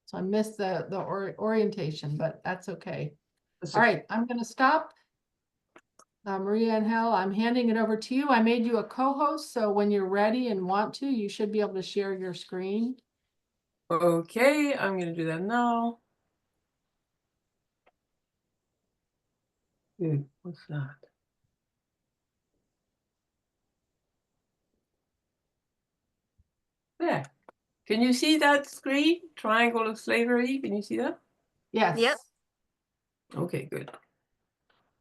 So I missed the orientation, but that's okay. That's All okay. right, I'm going to stop. Maria Angel, I'm handing it over to you. I made you a co-host, so when you're ready and want to, you should be able to share your screen. Okay, I'm going to do that now. What's that? There. Can you see that screen? Triangle of slavery. Can you see that? Yes. Yep. Okay, good.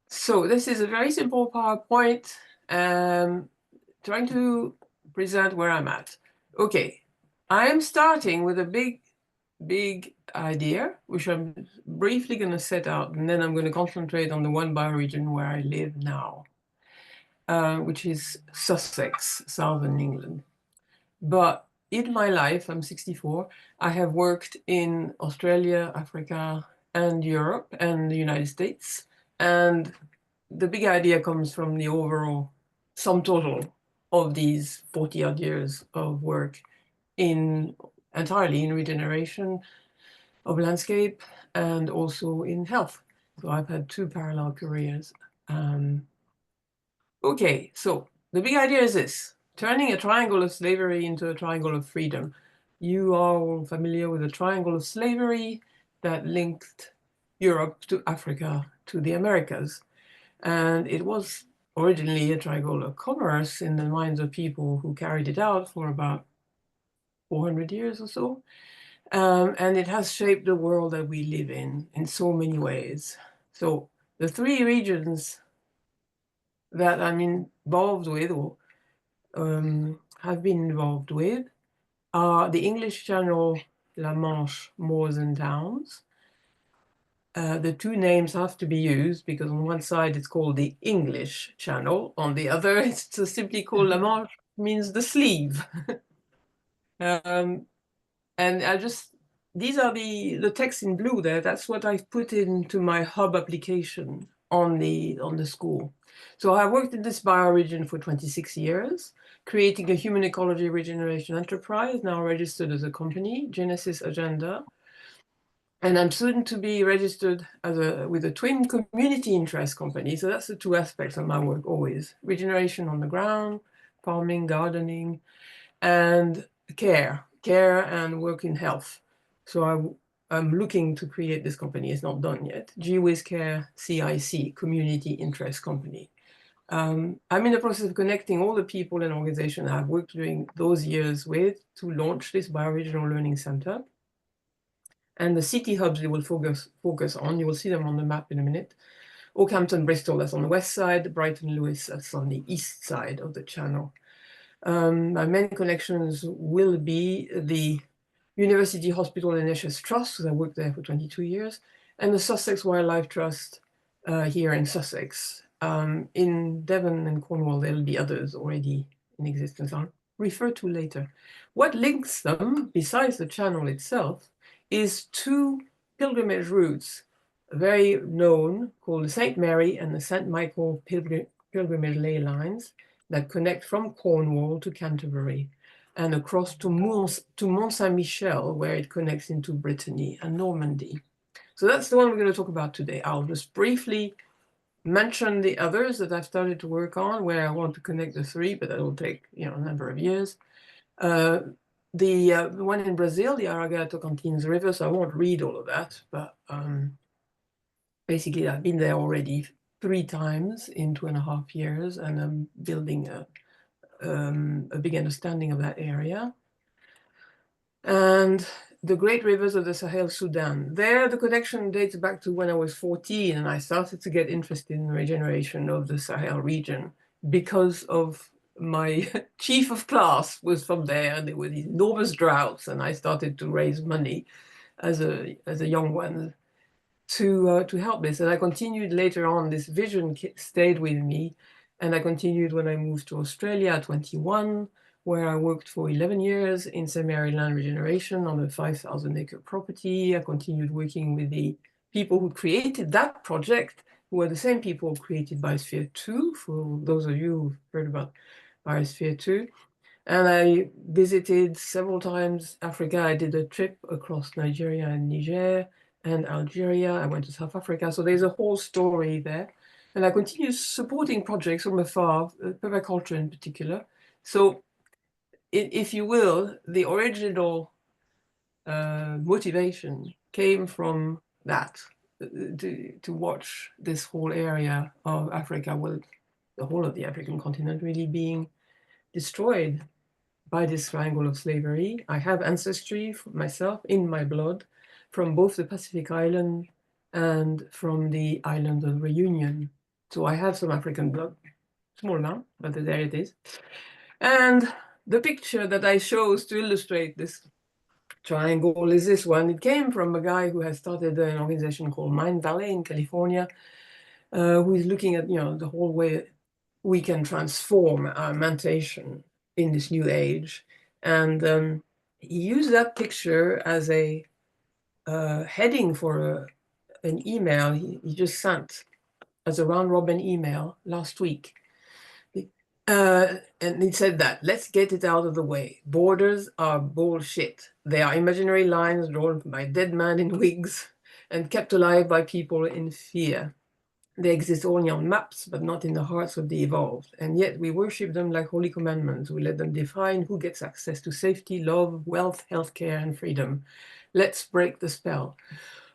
So this is a very simple PowerPoint, trying to present where I'm at. Okay, I am starting with a big idea, which I'm briefly going to set out, and then I'm going to concentrate on the one bioregion where I live now, which is Sussex, southern England. But in my life, I'm 64, I have worked in Australia, Africa, and Europe, and the United States. And the big idea comes from the overall sum total of these 40-odd years of work entirely in regeneration of landscape and also in health. So I've had two parallel careers. Okay, so the big idea is this: turning a triangle of slavery into a triangle of freedom. You are all familiar with the triangle of slavery that linked Europe to Africa to the Americas. And it was originally a triangle of commerce in the minds of people who carried it out for about 400 years or so. And it has shaped the world that we live in so many ways. So the three regions that I'm involved with or have been involved with are the English Channel, La Manche, moors and towns. The two names have to be used because on one side it's called the English Channel, on the other it's simply called La Manche, means the sleeve. And these are the text in blue there. That's what I've put into my hub application on the school. So I worked in this bioregion for 26 years, creating a human ecology regeneration enterprise, now registered as a company, Genesis Agenda. And I'm soon to be registered with a twin community interest company. So that's the two aspects of my work always: regeneration on the ground, farming, gardening, and care and work in health. So I'm looking to create this company. It's not done yet. GWIS Care CIC, Community Interest Company. I'm in the process of connecting all the people and organizations I've worked during those years with to launch this bioregional learning center. And the city hubs we will focus on, you will see them on the map in a minute. Oakhampton, Bristol, that's on the west side. Brighton, Lewis, that's on the east side of the channel. My main connections will be the University Hospital NHS Trust, because I worked there for 22 years, and the Sussex Wildlife Trust here in Sussex. In Devon and Cornwall, there'll be others already in existence I'll refer to later. What links them, besides the channel itself, is two pilgrimage routes, very known, called the St. Mary and the St. Michael pilgrimage ley lines, that connect from Cornwall to Canterbury and across to Mont Saint-Michel, where it connects into Brittany and Normandy. So that's the one we're going to talk about today. I'll just briefly mention the others that I've started to work on, where I want to connect the three, but that will take a number of years. The one in Brazil, the Aragato-Tocantins River, so I won't read all of that, but basically I've been there already 3 times in 2.5 years, and I'm building a big understanding of that area. And the great rivers of the Sahel Sudan. There, the connection dates back to when I was 14, and I started to get interested in regeneration of the Sahel region because of my chief of class was from there, and there were these enormous droughts, and I started to raise money as a young one to help this. And I continued later on. This vision stayed with me, and I continued when I moved to Australia at 21, where I worked for 11 years in semi-arid land regeneration on a 5,000-acre property. I continued working with the people who created that project, who are the same people who created Biosphere 2, for those of you who've heard about Biosphere 2. And I visited several times Africa. I did a trip across Nigeria and Niger and Algeria. I went to South Africa. So there's a whole story there. And I continue supporting projects from afar, permaculture in particular. So if you will, the original motivation came from that, to watch this whole area of Africa, well, the whole of the African continent really being destroyed by this triangle of slavery. I have ancestry myself in my blood from both the Pacific Island and from the island of Reunion. So I have some African blood, small amount, but there it is. And the picture that I chose to illustrate this triangle is this one. It came from a guy who has started an organization called Mind Valley in California, who is looking at, the whole way we can transform our mentation in this new age. And he used that picture as a heading for an email he just sent as a round robin email last week. And he said that, let's get it out of the way. Borders are bullshit. They are imaginary lines drawn by dead men in wigs and kept alive by people in fear. They exist only on maps, but not in the hearts of the evolved. And yet we worship them like holy commandments. We let them define who gets access to safety, love, wealth, healthcare, and freedom. Let's break the spell.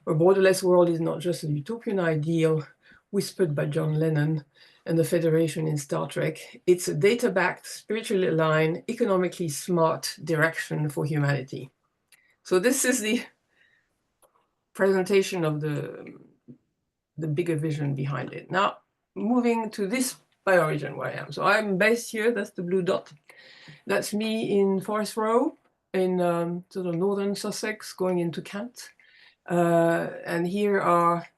A borderless world is not just a utopian ideal whispered by John Lennon and the Federation in Star Trek. It's a data-backed, spiritually aligned, economically smart direction for humanity. So this is the presentation of the bigger vision behind it. Now, moving to this bioregion where I am. So I'm based here, that's the blue dot. That's me in Forest Row in sort of northern Sussex going into Kent. And here are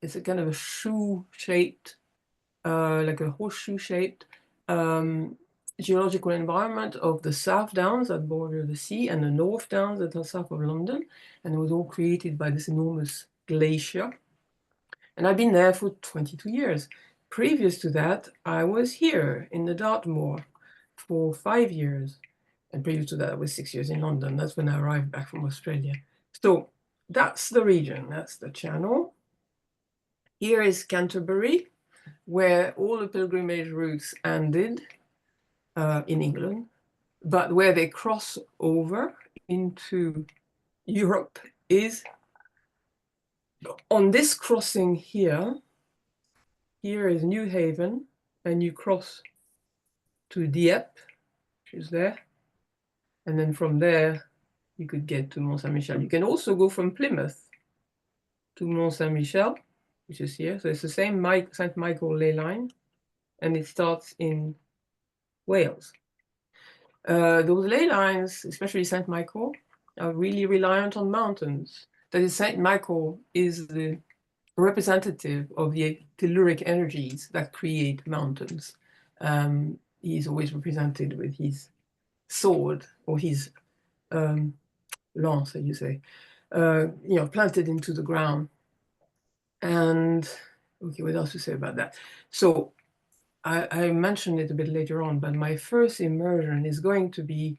it's a kind of a shoe-shaped, like a horseshoe-shaped geological environment of the South Downs that border the sea and the North Downs that are south of London. And it was all created by this enormous glacier. And I've been there for 22 years. Previous to that, I was here in the Dartmoor for 5 years. And previous to that, I was 6 years in London. That's when I arrived back from Australia. So that's the region, that's the channel. Here is Canterbury, where all the pilgrimage routes ended in England, but where they cross over into Europe is on this crossing here. Here is New Haven, and you cross to Dieppe, which is there. And then from there, you could get to Mont Saint-Michel. You can also go from Plymouth to Mont Saint-Michel, which is here. So it's the same St. Michael ley line, and it starts in Wales. Those ley lines, especially St. Michael, are really reliant on mountains. That is, St. Michael is the representative of the telluric energies that create mountains. He's always represented with his sword or his lance, as you say, planted into the ground. And okay, what else to say about that? So I mentioned it a bit later on, but my first immersion is going to be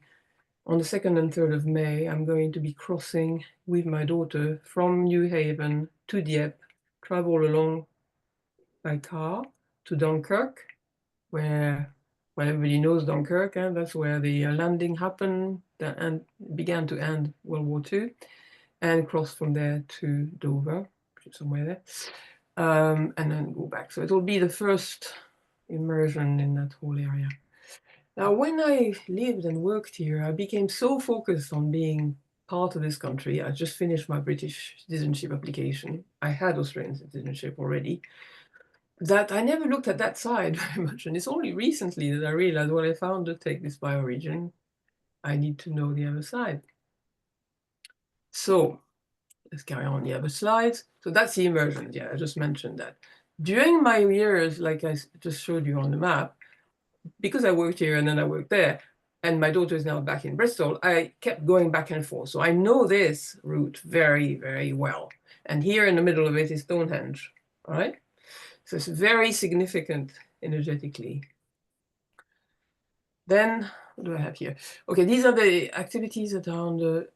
on the 2nd and 3rd of May. I'm going to be crossing with my daughter from New Haven to Dieppe, travel along by car to Dunkirk, where everybody knows Dunkirk, and that's where the landing happened and began to end World War II, and cross from there to Dover, which is somewhere there, and then go back. So it will be the first immersion in that whole area. Now, when I lived and worked here, I became so focused on being part of this country. I just finished my British citizenship application. I had Australian citizenship already, that I never looked at that side very much. And it's only recently that I realized, well, if I want to take this bioregion, I need to know the other side. So let's carry on the other slides. So that's the immersion. Yeah, I just mentioned that. During my years, like I just showed you on the map, because I worked here and then I worked there, and my daughter is now back in Bristol, I kept going back and forth. So I know this route very, very well. And here in the middle of it is Stonehenge, all right? So it's very significant energetically. Then what do I have here? Okay, these are the activities that are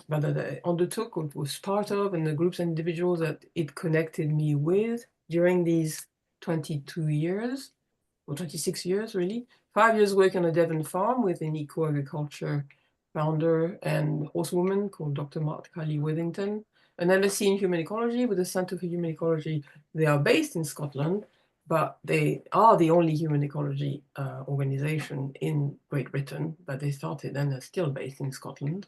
that I undertook or was part of, and the groups and individuals that it connected me with during these 22 years, or 26 years really. 5 years work on a Devon farm with an eco-agriculture founder and horsewoman called Dr. Mark Kylie Withington. An LSc in human ecology with the Centre for Human Ecology. They are based in Scotland, but they are the only human ecology organization in Great Britain, but they started and are still based in Scotland.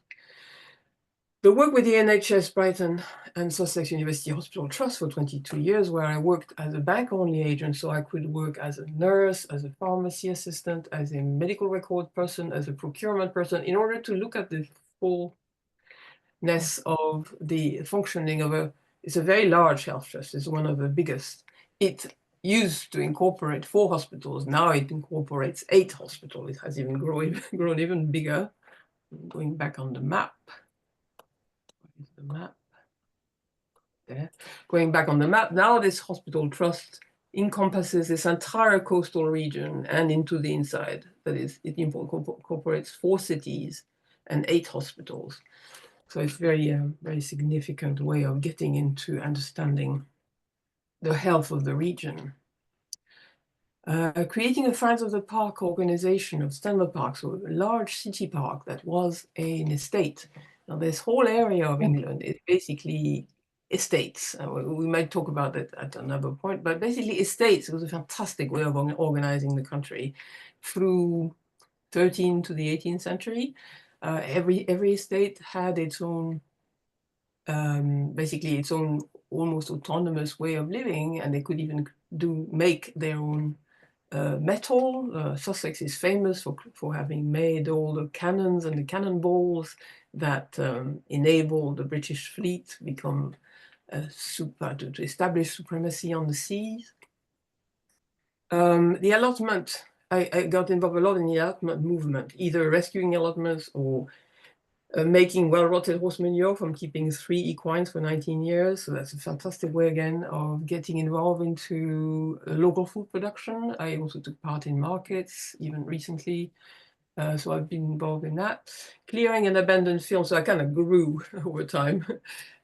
The work with the NHS Brighton and Sussex University Hospital Trust for 22 years, where I worked as a bank-only agent, so I could work as a nurse, as a pharmacy assistant, as a medical record person, as a procurement person, in order to look at the fullness of the functioning of it's a very large health trust. It's one of the biggest. It used to incorporate 4 hospitals. Now it incorporates 8 hospitals. It has even grown even bigger. Going back on the map. The map there. Going back on the map, now this hospital trust encompasses this entire coastal region and into the inside. That is, it incorporates 4 cities and 8 hospitals. So it's very, very significant way of getting into understanding the health of the region. Creating a Friends of the Park organization of Stanmore Park, so a large city park that was an estate. Now, this whole area of England is basically estates. We might talk about it at another point, but basically estates was a fantastic way of organizing the country through 13th to the 18th century. Every estate had its own, basically its own almost autonomous way of living, and they could even make their own metal. Sussex is famous for having made all the cannons and the cannonballs that enabled the British fleet to become to establish supremacy on the seas. The allotment, I got involved a lot in the allotment movement, either rescuing allotments or making well-rotted horse manure from keeping 3 equines for 19 years. So that's a fantastic way, again, of getting involved into local food production. I also took part in markets, even recently. So I've been involved in that. Clearing an abandoned field, so I kind of grew over time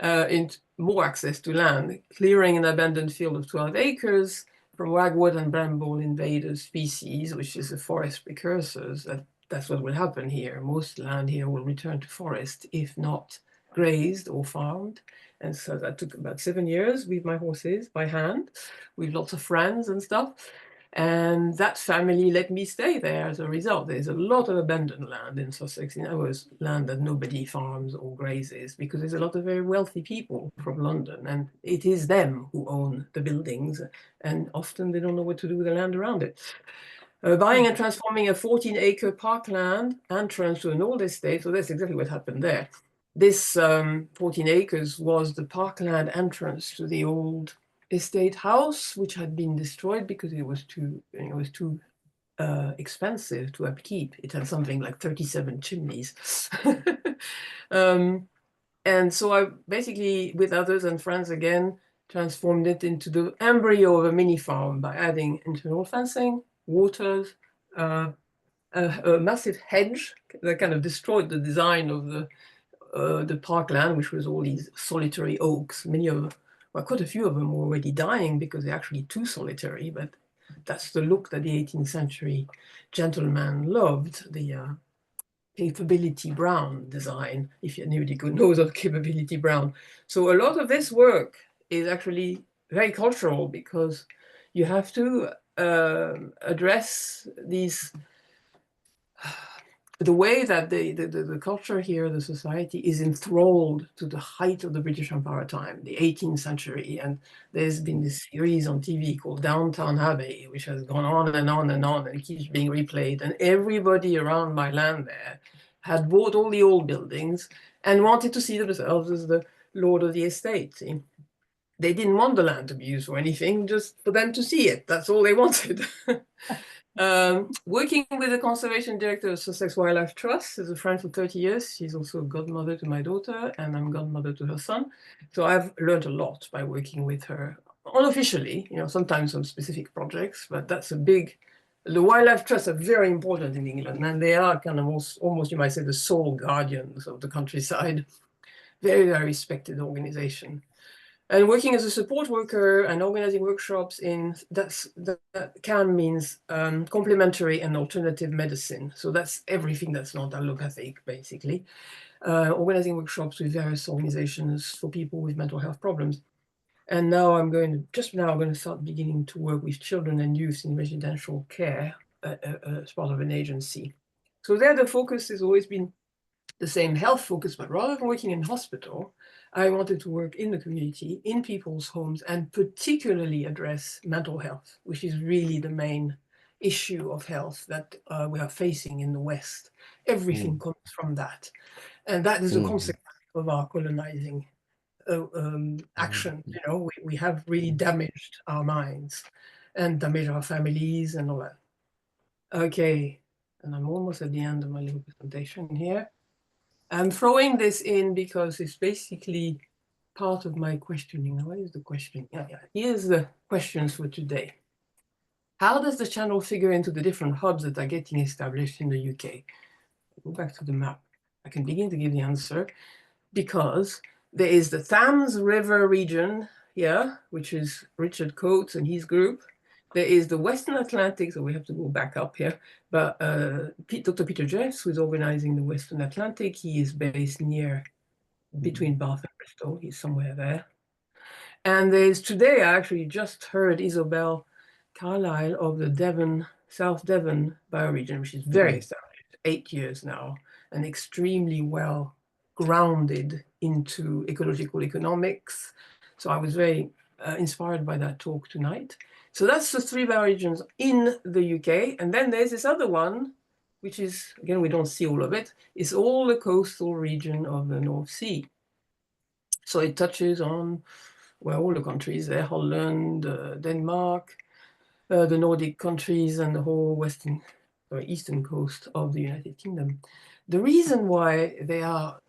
into more access to land. Clearing an abandoned field of 12 acres from ragwort and bramble invader species, which is a forest precursors. That's what will happen here. Most land here will return to forest if not grazed or farmed. And so that took about 7 years with my horses by hand, with lots of friends and stuff. And that family let me stay there as a result. There's a lot of abandoned land in Sussex. In other words, land that nobody farms or grazes, because there's a lot of very wealthy people from London, and it is them who own the buildings, and often they don't know what to do with the land around it. Buying and transforming a 14-acre parkland entrance to an old estate. So that's exactly what happened there. This 14 acres was the parkland entrance to the old estate house, which had been destroyed because it was too expensive to upkeep. It had something like 37 chimneys. And so I basically, with others and friends again, transformed it into the embryo of a mini farm by adding internal fencing, waters, a massive hedge that kind of destroyed the design of the parkland, which was all these solitary oaks. Many of them, well, quite a few of them were already dying because they're actually too solitary, but that's the look that the 18th century gentleman loved, the capability brown design, if anybody knows of capability brown. So a lot of this work is actually very cultural, because you have to address these the way that the culture here, the society is enthralled to the height of the British Empire time, the 18th century. And there's been this series on TV called Downton Abbey, which has gone on and on and on, and it keeps being replayed. And everybody around my land there had bought all the old buildings and wanted to see themselves as the lord of the estate. See? They didn't want the land to be used for anything, just for them to see it. That's all they wanted. Working with the conservation director of Sussex Wildlife Trust, as a friend for 30 years. She's also a godmother to my daughter, and I'm godmother to her son. So I've learned a lot by working with her unofficially, sometimes on specific projects, but that's a big The wildlife trusts are very important in England, and they are kind of almost, you might say, the sole guardians of the countryside. Very, very respected organization. And working as a support worker and organizing workshops in that CAM means complementary and alternative medicine. So that's everything that's not allopathic, basically. Organizing workshops with various organizations for people with mental health problems. And now I'm going to start beginning to work with children and youth in residential care as part of an agency. So there the focus has always been the same health focus, but rather than working in hospital, I wanted to work in the community, in people's homes, and particularly address mental health, which is really the main issue of health that we are facing in the West. Everything comes from that. And that is a consequence of our colonizing action. You know, we have really damaged our minds and damaged our families and all that. Okay, and I'm almost at the end of my little presentation here. I'm throwing this in because it's basically part of my questioning. What is the question? Yeah. Here's the questions for today. How does the channel figure into the different hubs that are getting established in the UK? Go back to the map. I can begin to give the answer because there is the Thames River region here, which is Richard Coates and his group. There is the Western Atlantic, so we have to go back up here. But Dr. Peter Jeffs, who's organizing the Western Atlantic, he is based near between Bath and Bristol. He's somewhere there. And there's today, I actually just heard Isabel Carlyle of the Devon, South Devon bioregion, which is very established, 8 years now, and extremely well grounded into ecological economics. So I was very inspired by that talk tonight. So that's the 3 bioregions in the UK. And then there's this other one, which is, again, we don't see all of it. It's all the coastal region of the North Sea. So it touches on, well, all the countries there, Holland, Denmark, the Nordic countries, and the whole western or eastern coast of the United Kingdom. The reason why they are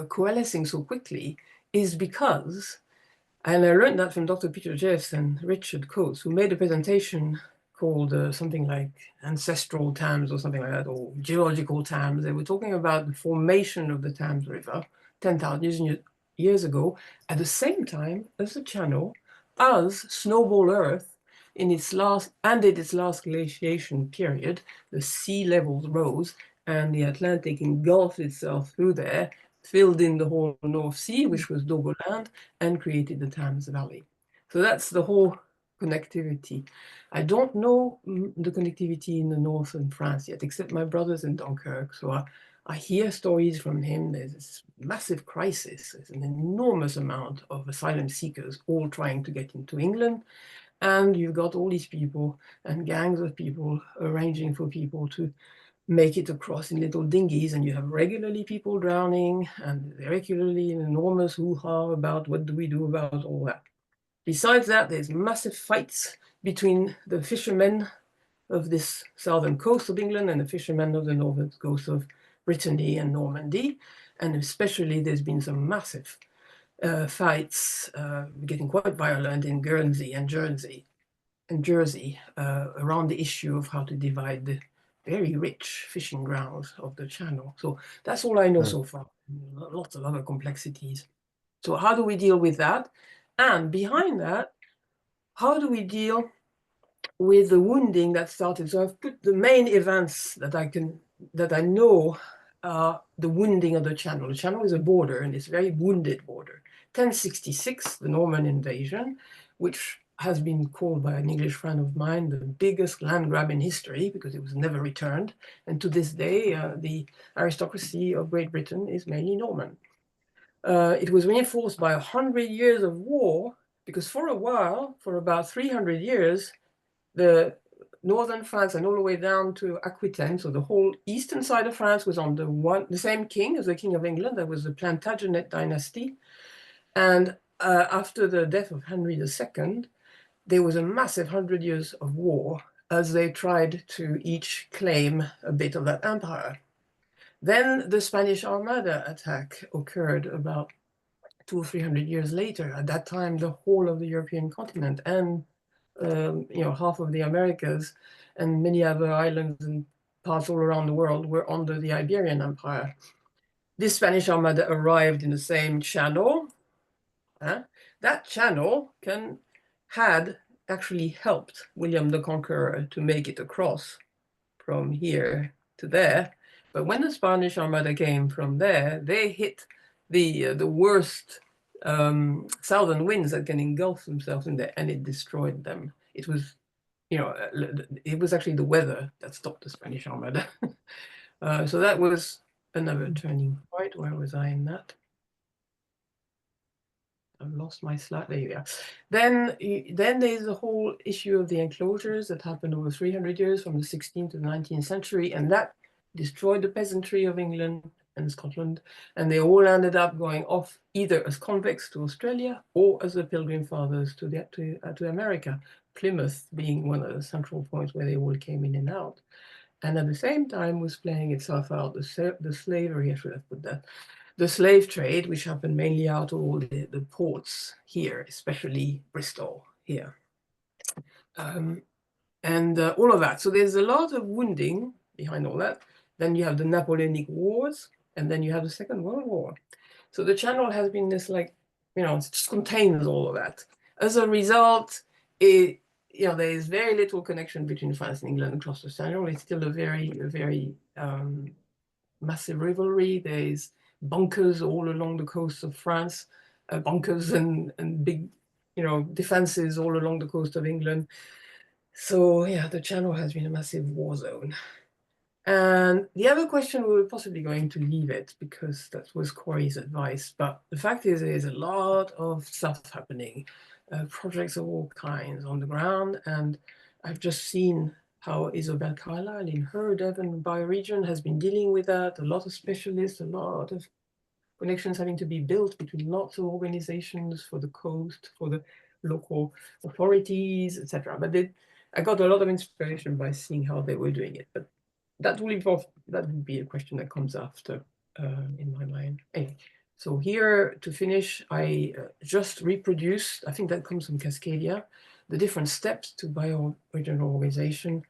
coalescing so quickly is because, and I learned that from Dr. Peter Jeffs and Richard Coates, who made a presentation called something like ancestral Thames or something like that, or geological Thames. They were talking about the formation of the Thames River 10,000 years ago, at the same time as the channel, as Snowball Earth ended its last glaciation period, the sea levels rose and the Atlantic engulfed itself through there, filled in the whole North Sea, which was Doggerland, and created the Thames Valley. So that's the whole connectivity. I don't know the connectivity in the north in France yet, except my brother's in Dunkirk. So I hear stories from him. There's this massive crisis. There's an enormous amount of asylum seekers all trying to get into England. And you've got all these people and gangs of people arranging for people to make it across in little dinghies, and you have regularly people drowning and regularly an enormous hoo-ha about what do we do about all that. Besides that, there's massive fights between the fishermen of this southern coast of England and the fishermen of the northern coast of Brittany and Normandy. And especially there's been some massive fights getting quite violent in Guernsey and Jersey around the issue of how to divide the very rich fishing grounds of the channel. So that's all I know so far. Lots of other complexities. So how do we deal with that? And behind that, how do we deal with the wounding that started? So I've put the main events that I know are the wounding of the channel. The channel is a border, and it's a very wounded border. 1066, the Norman invasion, which has been called by an English friend of mine the biggest land grab in history because it was never returned. And to this day, the aristocracy of Great Britain is mainly Norman. It was reinforced by 100 years of war because for a while, for about 300 years, the northern France and all the way down to Aquitaine, so the whole eastern side of France was on the same king as the King of England. That was the Plantagenet dynasty. And after the death of Henry II, there was a massive 100 years of war as they tried to each claim a bit of that empire. Then the Spanish Armada attack occurred about 200 or 300 years later. At that time, the whole of the European continent and half of the Americas and many other islands and parts all around the world were under the Iberian Empire. This Spanish Armada arrived in the same channel. That channel had actually helped William the Conqueror to make it across from here to there. But when the Spanish Armada came from there, they hit the worst southern winds that can engulf themselves in there, and it destroyed them. It was, it was actually the weather that stopped the Spanish Armada. So that was another turning point. Where was I in that? I've lost my slide. There you go. Then there's the whole issue of the enclosures that happened over 300 years from the 16th to the 19th century, and that destroyed the peasantry of England and Scotland, and they all ended up going off either as convicts to Australia or as the Pilgrim Fathers to America, Plymouth being one of the central points where they all came in and out. And at the same time was playing itself out the slavery, I should have put that, the slave trade, which happened mainly out of all the ports here, especially Bristol here. And all of that. So there's a lot of wounding behind all that. Then you have the Napoleonic Wars, and then you have the Second World War. So the channel has been this, like, it just contains all of that. As a result, there is very little connection between France and England across the channel. It's still a very massive rivalry. There's bunkers all along the coast of France, bunkers and big, defenses all along the coast of England. So yeah, the channel has been a massive war zone. And the other question, we were possibly going to leave it because that was Corey's advice. But the fact is, there's a lot of stuff happening, projects of all kinds on the ground. And I've just seen how Isabel Carlyle in her Devon bioregion has been dealing with that. A lot of specialists, a lot of connections having to be built between lots of organizations for the coast, for the local authorities, etc. But I got a lot of inspiration by seeing how they were doing it. But that would be a question that comes after in my mind. Anyway, so here to finish, I just reproduced, I think that comes from Cascadia, the different steps to bioregional organization.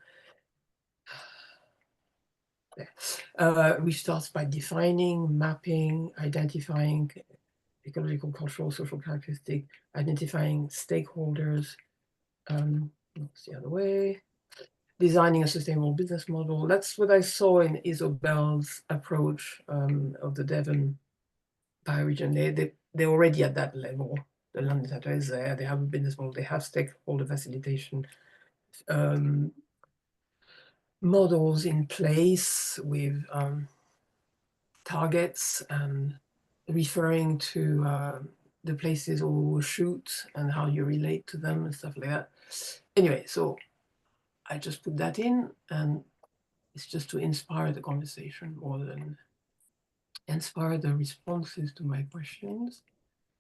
Which starts by defining, mapping, identifying ecological, cultural, social characteristics, identifying stakeholders, that's the other way, designing a sustainable business model. That's what I saw in Isabel's approach of the Devon bioregion. They're already at that level. The land data is there, they have a business model, they have stakeholder facilitation models in place with targets and referring to the places or shoot and how you relate to them and stuff like that. Anyway, so I just put that in, and it's just to inspire the conversation more than inspire the responses to my questions.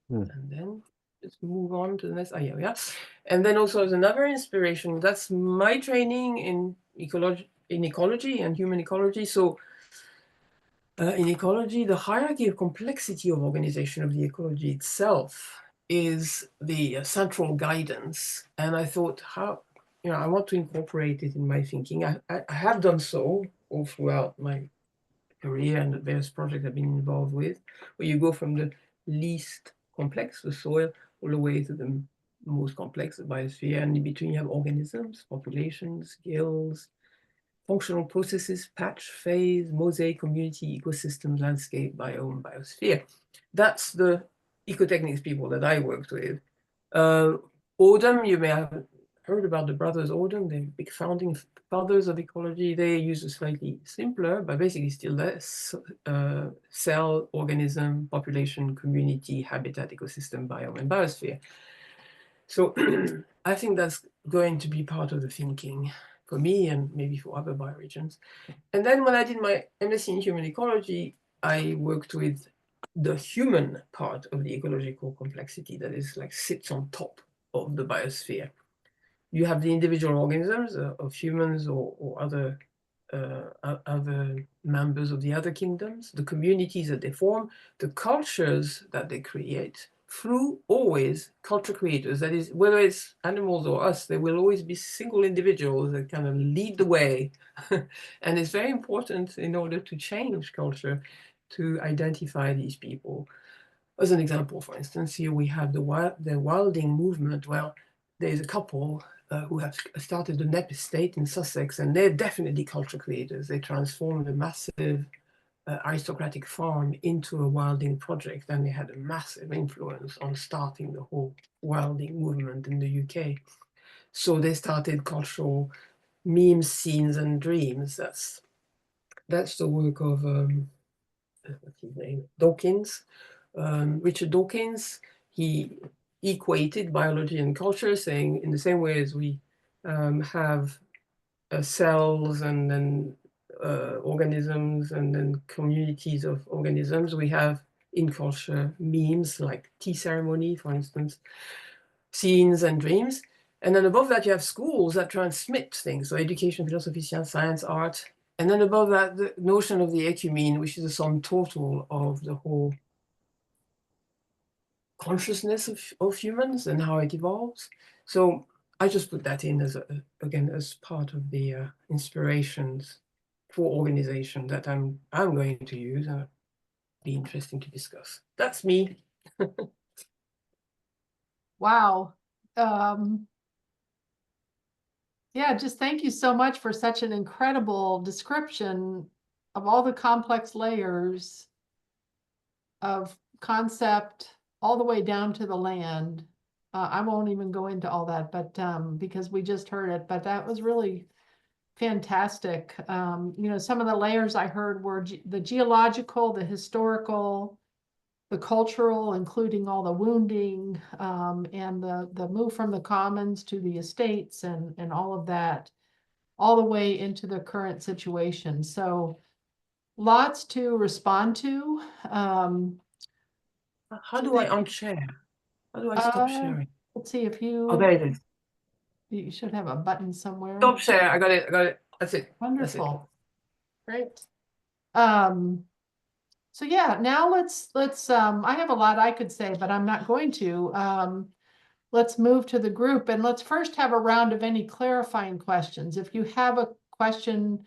And then let's move on to the next. Yeah. And then also as another inspiration, that's my training in ecology and human ecology. So in ecology, the hierarchy of complexity of organization of the ecology itself is the central guidance. And I thought, I want to incorporate it in my thinking. I have done so all throughout my career and the various projects I've been involved with, where you go from the least complex, the soil, all the way to the most complex, the biosphere, and in between you have organisms, populations, gills, functional processes, patch, phase, mosaic, community, ecosystem, landscape, biome, biosphere. That's the ecotechnics people that I worked with. Odum, you may have heard about the brothers Odum, the big founding fathers of ecology. They use a slightly simpler, but basically still less, cell, organism, population, community, habitat, ecosystem, biome, and biosphere. So I think that's going to be part of the thinking for me and maybe for other bioregions. And then when I did my MSc in human ecology, I worked with the human part of the ecological complexity that is like sits on top of the biosphere. You have the individual organisms of humans or other members of the other kingdoms, the communities that they form, the cultures that they create through always culture creators. That is, whether it's animals or us, there will always be single individuals that kind of lead the way. And it's very important in order to change culture to identify these people. As an example, for instance, here we have the wilding movement. Well, there's a couple who have started a Nep estate in Sussex, and they're definitely culture creators. They transformed a massive aristocratic farm into a wilding project, and they had a massive influence on starting the whole wilding movement in the UK. So they started cultural memes, scenes, and dreams. That's the work of what's his name? Dawkins, Richard Dawkins. He equated biology and culture, saying in the same way as we have cells and then organisms and then communities of organisms, we have in culture memes like tea ceremony, for instance, scenes and dreams. And then above that, you have schools that transmit things, so education, philosophy, science, art. And then above that, the notion of the ecumene, which is the sum total of the whole consciousness of humans and how it evolves. So I just put that in as again as part of the inspirations for organization that I'm going to use. Be interesting to discuss. That's me. Wow. Yeah, just thank you so much for such an incredible description of all the complex layers of concept all the way down to the land. I won't even go into all that, but because we just heard it, but that was really fantastic. Some of the layers I heard were the geological, the historical, the cultural, including all the wounding, and the move from the commons to the estates and all of that, all the way into the current situation. So lots to respond to. How So do I unshare? How do I stop uh, sharing? let's see if Oh, there you, it is. you should have a button somewhere. Stop share. I got it. I got it. That's it. That's it. Wonderful. Great. Um, so yeah, now let's I have a lot I could say, but I'm not going to. Let's move to the group and let's first have a round of any clarifying questions. If you have a question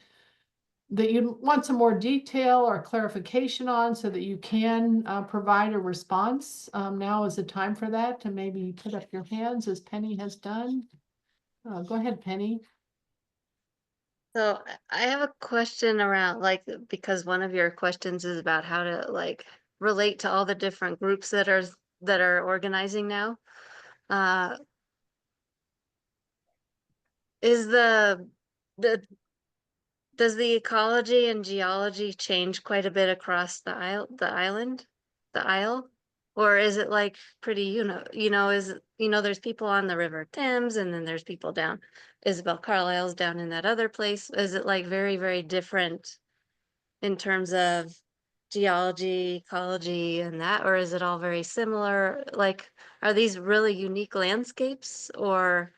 that you want some more detail or clarification on so that you can provide a response, now is the time for that, to maybe put up your hands as Penny has done. Go ahead, Penny. So I have a question around because one of your questions is about how to relate to all the different groups that are organizing now. Uh, is the does the ecology and geology change quite a bit across the isle, or is it like pretty there's people on the River Thames and then there's people down Isabel Carlisle's down in that other place. Is it like very, very different in terms of geology, ecology, and that, or is it all very similar? Like, are these really unique landscapes, or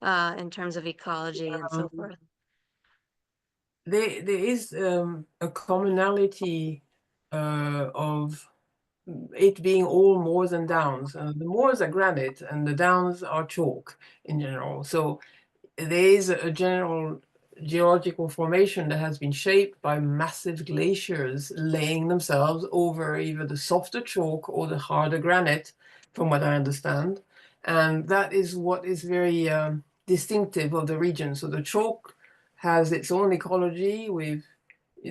in terms of ecology and so forth? There is a commonality of it being all moors and downs. The moors are granite and the downs are chalk in general. So there is a general geological formation that has been shaped by massive glaciers laying themselves over either the softer chalk or the harder granite, from what I understand. And that is what is very distinctive of the region. So the chalk has its own ecology with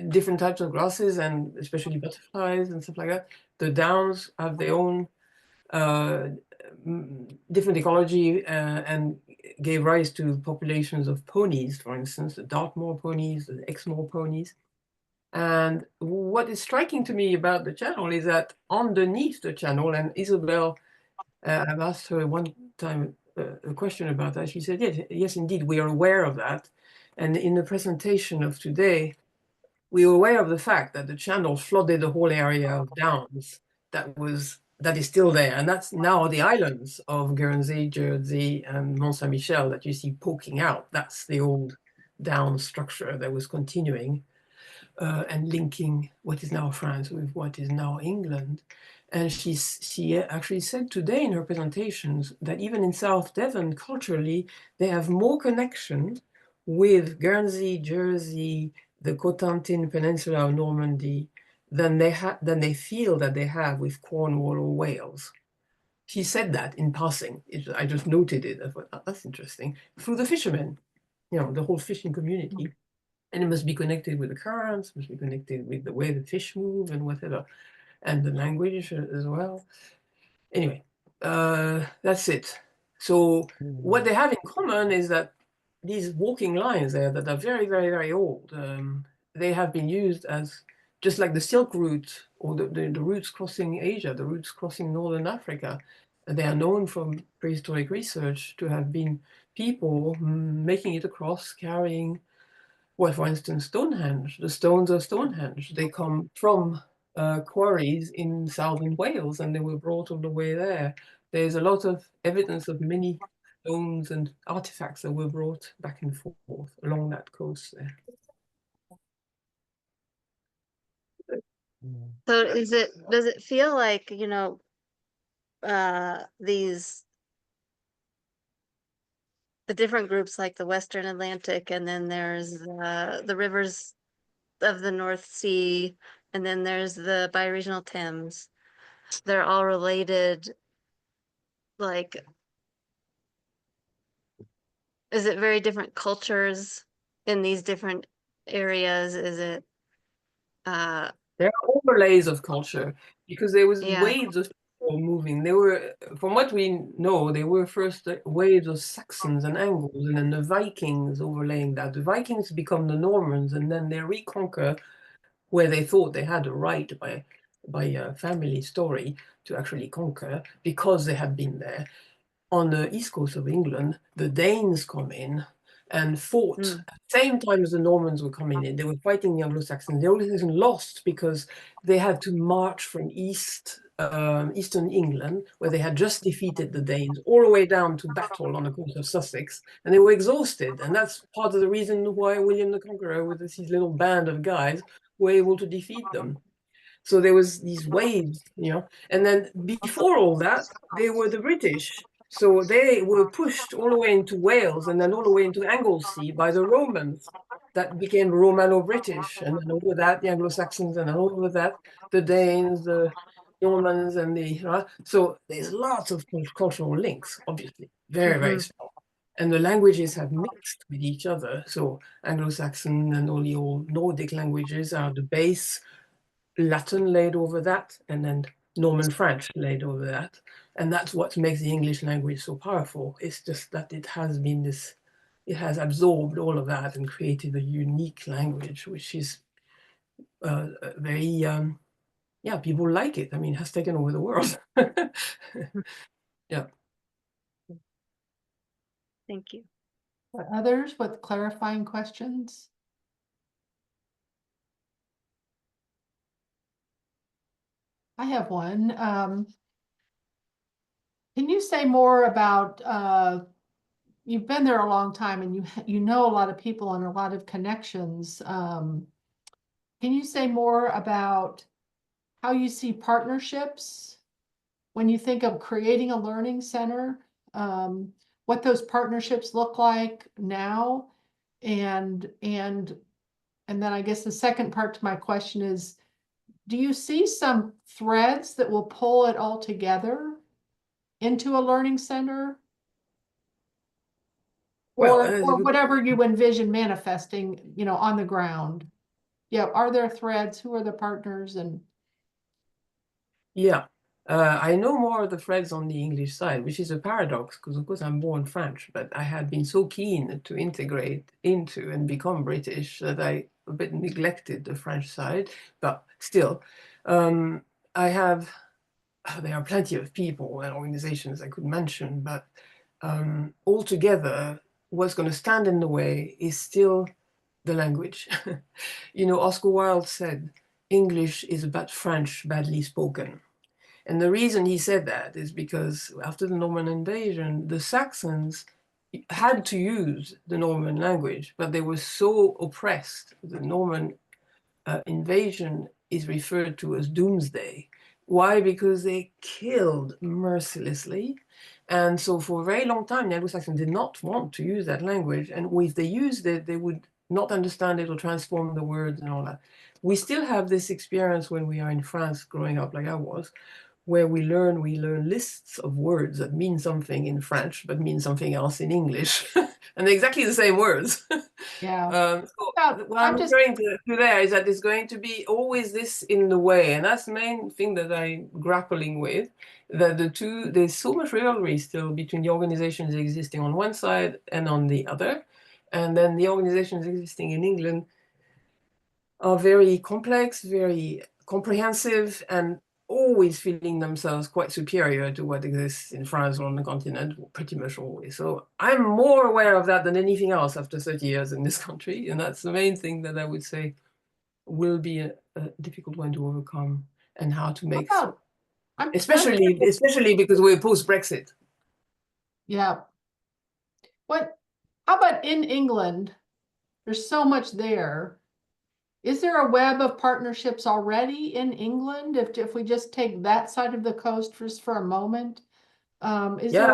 different types of grasses and especially butterflies and stuff like that. The downs have their own different ecology and gave rise to populations of ponies, for instance, the Dartmoor ponies, the Exmoor ponies. And what is striking to me about the channel is that underneath the channel, and Isabel, I've asked her one time a question about that. She said, yes, indeed, we are aware of that. And in the presentation of today, we were aware of the fact that the channel flooded the whole area of downs that is still there, and that's now the islands of Guernsey, Jersey, and Mont Saint Michel that you see poking out. That's the old down structure that was continuing. and linking what is now France with what is now England. And she actually said today in her presentations that even in South Devon, culturally, they have more connection with Guernsey, Jersey, the Cotentin Peninsula of Normandy than they feel that they have with Cornwall or Wales. She said that in passing. I just noted it. I thought, "Oh, that's interesting." Through the fishermen, the whole fishing community. And it must be connected with the currents, must be connected with the way the fish move and whatever, and the language as well. Anyway, that's it. So what they have in common is that these walking lines there that are very, very, very old, they have been used as just like the Silk Route or the routes crossing Asia, the routes crossing Northern Africa. They are known from prehistoric research to have been people making it across, carrying, well, for instance, Stonehenge, the stones of Stonehenge, they come from quarries in southern Wales and they were brought all the way there. There's a lot of evidence of many stones and artifacts that were brought back and forth along that coast there. So does it feel like, the different groups like the Western Atlantic, and then there's the rivers of the North Sea, and then there's the bioregional Thames. They're all related. Like, is it very different cultures in these different areas? Is it There are overlays of culture because there was yeah. waves of people moving. They were, from what we know, they were first waves of Saxons and Angles, and then the Vikings overlaying that. The Vikings become the Normans, and then they reconquer where they thought they had a right by a family story to actually conquer because they had been there. On the east coast of England, the Danes come in and fought at the same time as the Normans were coming in. They were fighting the Anglo-Saxons. The Anglo-Saxons lost because they had to march from eastern England, where they had just defeated the Danes, all the way down to battle on the coast of Sussex, and they were exhausted. And that's part of the reason why William the Conqueror, with his little band of guys, were able to defeat them. So there was these waves, and then before all that, they were the British. So they were pushed all the way into Wales and then all the way into Anglesey by the Romans. That became Romano-British, and then over that, the Anglo-Saxons, and then over that, the Danes, the Normans, and so there's lots of cultural links, obviously, very, very strong. And the languages have mixed with each other. So Anglo-Saxon and all the old Nordic languages are the base. Latin laid over that, and then Norman French laid over that. And that's what makes the English language so powerful. It's just that it has absorbed all of that and created a unique language, which is very, people like it. I mean, it has taken over the world. Yeah. Thank you. Others with clarifying questions? I have one. Can you say more about, you've been there a long time and you know a lot of people and a lot of connections. Can you say more about how you see partnerships when you think of creating a learning center? What those partnerships look like now? And then I guess the second part to my question is, do you see some threads that will pull it all together into a learning center? Or whatever you envision manifesting, on the ground? Yeah, are there threads? Who are the partners? And yeah. I know more of the threads on the English side, which is a paradox because, of course, I'm born French, but I had been so keen to integrate into and become British that I a bit neglected the French side. But still, there are plenty of people and organizations I could mention, but altogether, what's going to stand in the way is still the language. Oscar Wilde said, English is but French badly spoken. And the reason he said that is because after the Norman invasion, the Saxons had to use the Norman language, but they were so oppressed. The Norman invasion is referred to as doomsday. Why? Because they killed mercilessly. And so for a very long time, the Anglo-Saxons did not want to use that language. And if they used it, they would not understand it or transform the words and all that. We still have this experience when we are in France growing up, like I was, where we learn lists of words that mean something in French, but mean something else in English. And they're exactly the same words. Yeah. So Well, what I'm referring to there is that there's going to be always this in the way, and that's the main thing that I'm grappling with. That there's so much rivalry still between the organizations existing on one side and on the other, and then the organizations existing in England are very complex, very comprehensive, and always feeling themselves quite superior to what exists in France or on the continent, pretty much always. So I'm more aware of that than anything else after 30 years in this country, and that's the main thing that I would say will be a difficult one to overcome, and how to make, especially because we're post-Brexit. Yeah. How about in England? There's so much there. Is there a web of partnerships already in England? If we just take that side of the coast for a moment, is there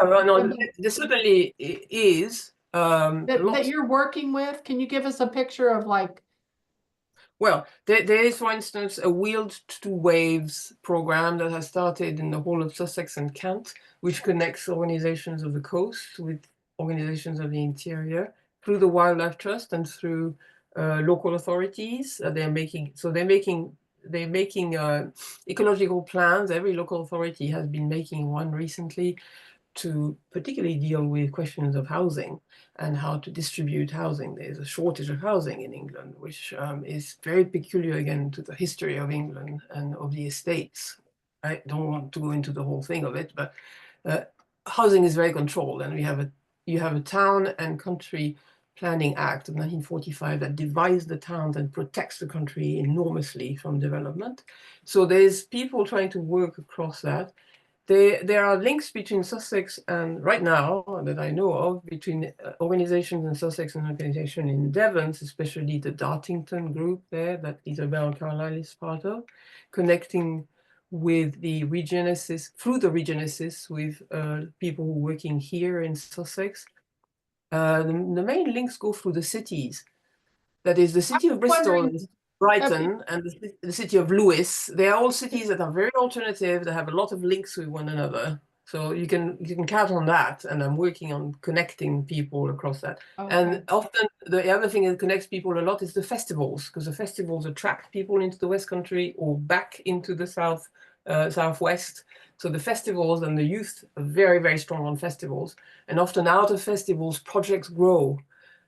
there certainly is. That you're working with? Can you give us a picture of like? Well, there is, for instance, a wheeled to waves program that has started in the whole of Sussex and Kent, which connects organizations of the coast with organizations of the interior through the Wildlife Trust and through local authorities. They're making ecological plans. Every local authority has been making one recently to particularly deal with questions of housing and how to distribute housing. There's a shortage of housing in England, which is very peculiar again to the history of England and of the estates. I don't want to go into the whole thing of it, but housing is very controlled, and you have a Town and Country Planning Act of 1945 that divides the towns and protects the country enormously from development. So there's people trying to work across that. There are links between Sussex and, right now, that I know of, between organizations in Sussex and organizations in Devon, especially the Dartington group there that Isabel and Carlisle is part of, connecting with the Regenesis, through the Regenesis, with people who are working here in Sussex. The main links go through the cities. That is the city of Bristol, Brighton, and the city of Lewis. They are all cities that are very alternative, that have a lot of links with one another. So you can count on that, and I'm working on connecting people across that. Okay. And often the other thing that connects people a lot is the festivals, because the festivals attract people into the West Country or back into the Southwest. So the festivals and the youth are very, very strong on festivals. And often out of festivals, projects grow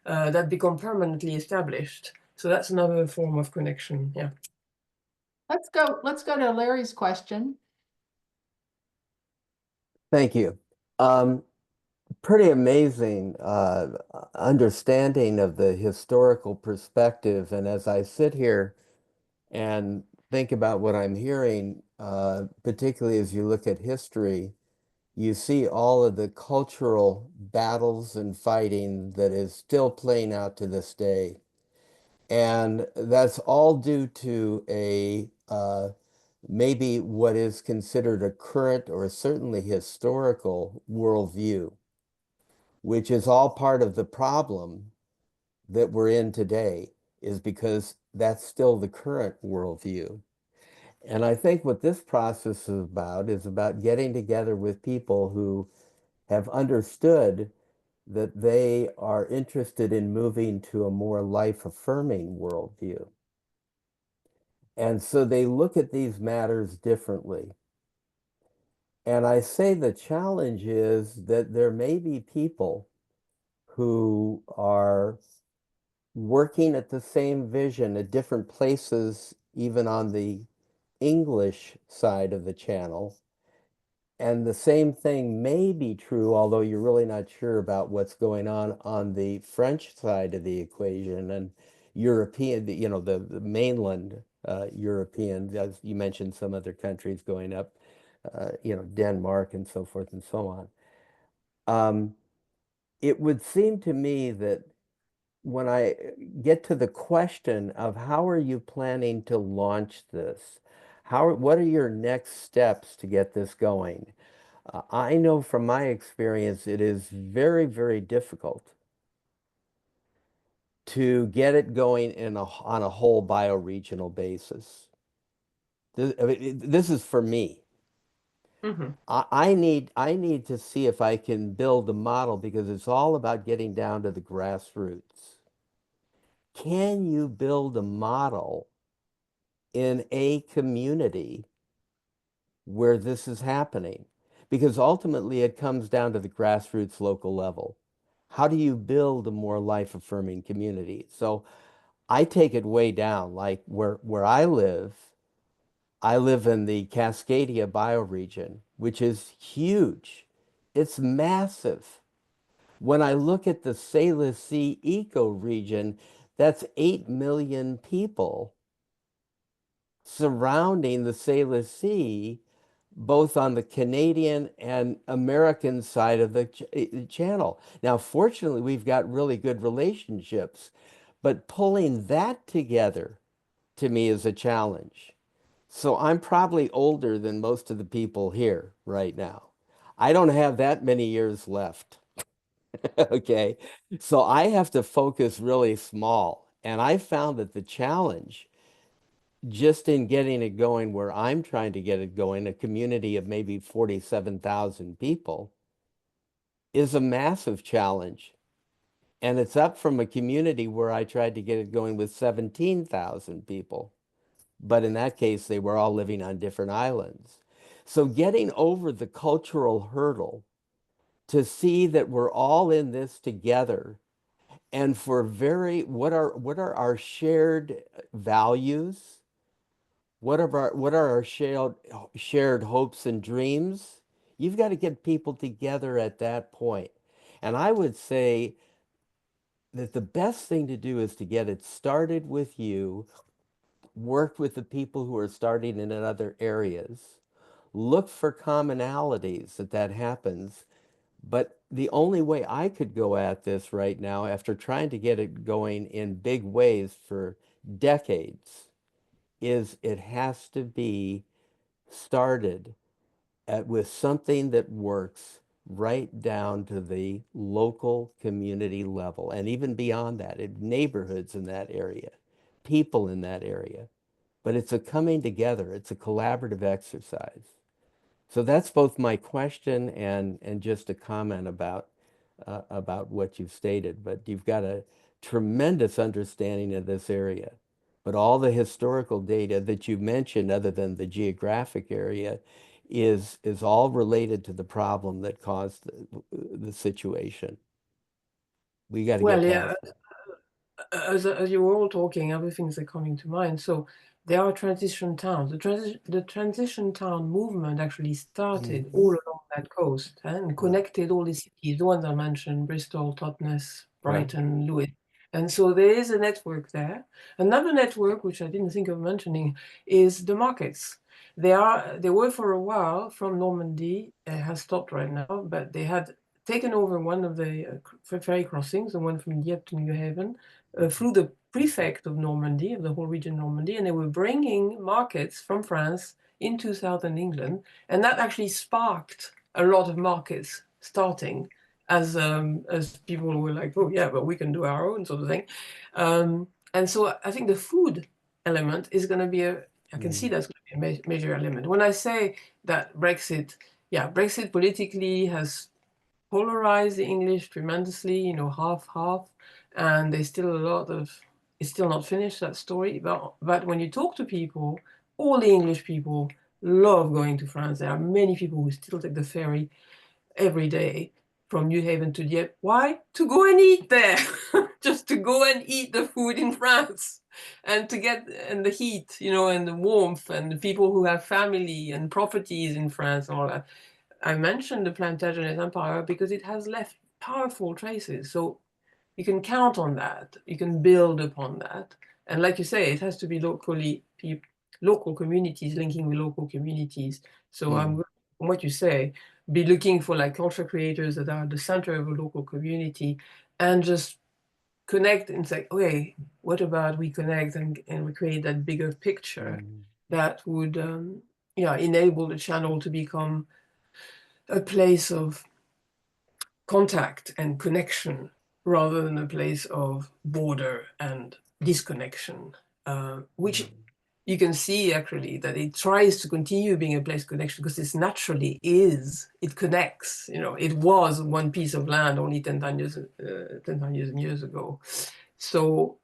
that become permanently established. So that's another form of connection. Yeah. Let's go to Larry's question. Thank you. Pretty amazing understanding of the historical perspective. And as I sit here and think about what I'm hearing, particularly as you look at history, you see all of the cultural battles and fighting that is still playing out to this day. And that's all due to a maybe what is considered a current or certainly historical worldview, which is all part of the problem that we're in today, is because that's still the current worldview. And I think what this process is about getting together with people who have understood that they are interested in moving to a more life-affirming worldview. And so they look at these matters differently. And I say the challenge is that there may be people who are working at the same vision at different places, even on the English side of the channel. And the same thing may be true, although you're really not sure about what's going on the French side of the equation and European, the mainland European, as you mentioned, some other countries going up, Denmark and so forth and so on. It would seem to me that when I get to the question of how are you planning to launch this? What are your next steps to get this going? I know from my experience, it is very, very difficult to get it going on a whole bioregional basis. This is for me. Mhm. I need to see if I can build a model because it's all about getting down to the grassroots. Can you build a model in a community where this is happening? Because ultimately it comes down to the grassroots local level. How do you build a more life-affirming community? So I take it way down, like where I live in the Cascadia bioregion, which is huge. It's massive. When I look at the Salish Sea ecoregion, that's 8 million people surrounding the Salish Sea, both on the Canadian and American side of the channel. Now, fortunately, we've got really good relationships, but pulling that together to me is a challenge. So I'm probably older than most of the people here right now. I don't have that many years left. Okay. So I have to focus really small. And I found that the challenge just in getting it going where I'm trying to get it going, a community of maybe 47,000 people, is a massive challenge. And it's up from a community where I tried to get it going with 17,000 people. But in that case, they were all living on different islands. So getting over the cultural hurdle to see that we're all in this together and for what are our shared values? What are our shared hopes and dreams? You've got to get people together at that point. And I would say that the best thing to do is to get it started with you, work with the people who are starting in other areas, look for commonalities that happens. But the only way I could go at this right now, after trying to get it going in big ways for decades, is it has to be started with something that works right down to the local community level and even beyond that, neighborhoods in that area, people in that area. But it's a coming together, it's a collaborative exercise. So that's both my question and just a comment about what you've stated. But you've got a tremendous understanding of this area. But all the historical data that you mentioned, other than the geographic area, is all related to the problem that caused the situation. We got to Well, get yeah, past it. as you were all talking, other things are coming to mind. So there are transition towns. The transition town movement actually started all along that coast and connected all the cities, the ones I mentioned, Bristol, Totnes, Brighton, Lewis. And so there is a network there. Another network, which I didn't think of mentioning, is the markets. They were for a while from Normandy. It has stopped right now, but they had taken over one of the ferry crossings, the one from Dieppe to New Haven, through the prefect of Normandy, of the whole region Normandy, and they were bringing markets from France into southern England, and that actually sparked a lot of markets starting as people were like, oh yeah, but we can do our own sort of thing. And so I think the food element is going to be I can see that's going to be a major element. When I say that Brexit politically has polarized the English tremendously, half, and there's still it's still not finished, that story. But when you talk to people, all the English people love going to France. There are many people who still take the ferry every day from New Haven to Dieppe. Why? To go and eat there. Just to go and eat the food in France and to get and the heat, and the warmth and the people who have family and properties in France and all that. I mentioned the Plantagenet Empire because it has left powerful traces. So you can count on that. You can build upon that. And like you say, it has to be local communities linking with local communities. So I'm, from what you say, be looking for like culture creators that are at the center of a local community and just connect and say, okay, what about we connect and we create that bigger picture that would enable the channel to become a place of contact and connection rather than a place of border and disconnection, which you can see actually that it tries to continue being a place of connection because it naturally is. It connects. It was one piece of land only 10,000 years ago. So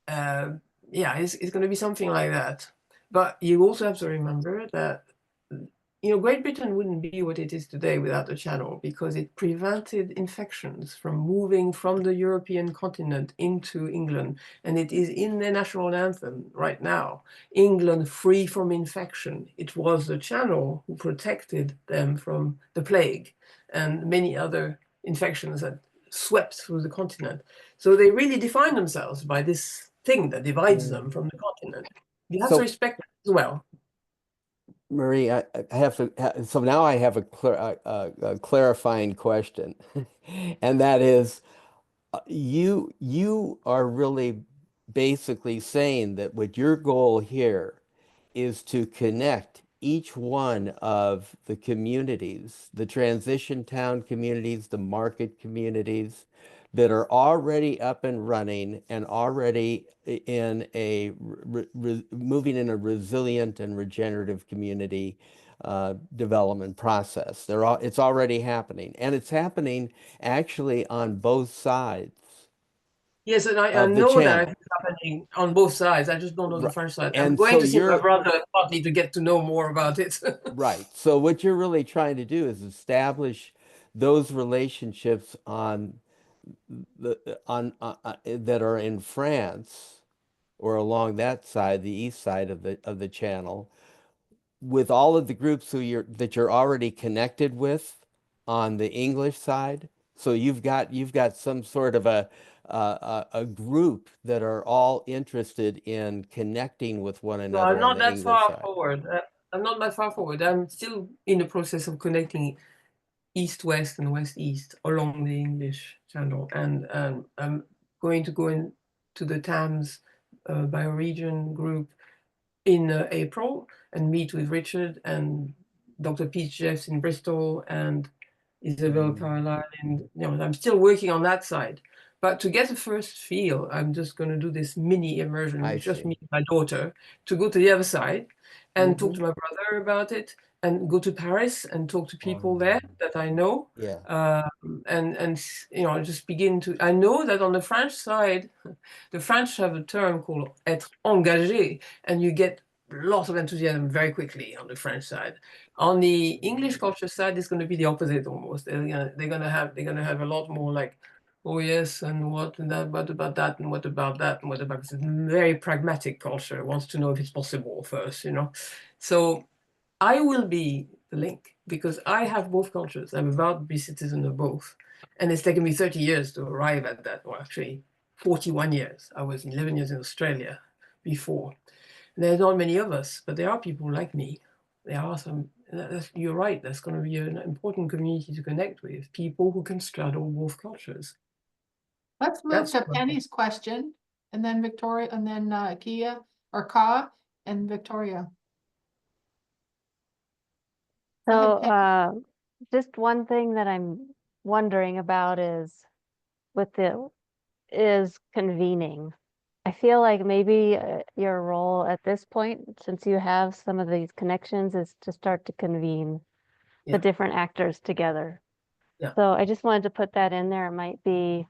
it's going to be something like that. But you also have to remember that Great Britain wouldn't be what it is today without the channel, because it prevented infections from moving from the European continent into England. And it is in their national anthem right now, England free from infection. It was the channel who protected them from the plague and many other infections that swept through the continent. So they really define themselves by this thing that divides them from the continent. You have to respect that as well. Marie, I have to. So now I have a clarifying question, and that is, you are really basically saying that what your goal here is to connect each one of the communities, the transition town communities, the market communities that are already up and running and already in a moving in a resilient and regenerative community development process. It's already happening, and it's happening actually on both sides. Yes, and I Of the know that channel. it's happening on both sides. I just don't know the French side. I'm And going so to see my you're brother partly to get to know more about it. right. So what you're really trying to do is establish those relationships on the that are in France or along that side, the east side of the channel, with all of the groups that you're already connected with on the English side. So you've got some sort of a group that are all interested in connecting with one So I'm another on not the that English far side. forward. I'm not that far forward. I'm still in the process of connecting east-west and west-east along the English Channel, and I'm going to go into the Thames bioregion group in April and meet with Richard and Dr. Pete Jeffs in Bristol and Isabel Carlisle. And I'm still working on that side. But to get a first feel, I'm just going to do this mini immersion I with just see. me and my daughter to go to the other side and talk to my brother about it, and go to Paris and talk to people there that I know. Yeah. And just begin to. I know that on the French side, the French have a term called être engagé, and you get lots of enthusiasm very quickly on the French side. On the English culture side, it's going to be the opposite almost. They're gonna have a lot more like, oh yes, and what and that, what about that, and what about that, and what about this. It's a very pragmatic culture. Wants to know if it's possible first, So I will be the link because I have both cultures. I'm about to be citizen of both, and it's taken me 30 years to arrive at that. Well, actually, 41 years. I was 11 years in Australia before. And there's not many of us, but there are people like me. There are some. You're right. That's going to be an important community to connect with, people who can straddle both cultures. Let's move That's to what- Penny's question, and then Victoria, and then Kia or Ka and Victoria. Go ahead, So, Penny. just one thing that I'm wondering about is convening. I feel like maybe your role at this point, since you have some of these connections, is to start to convene Yeah. the different actors together. Yeah. So I just wanted to put that in there. It might be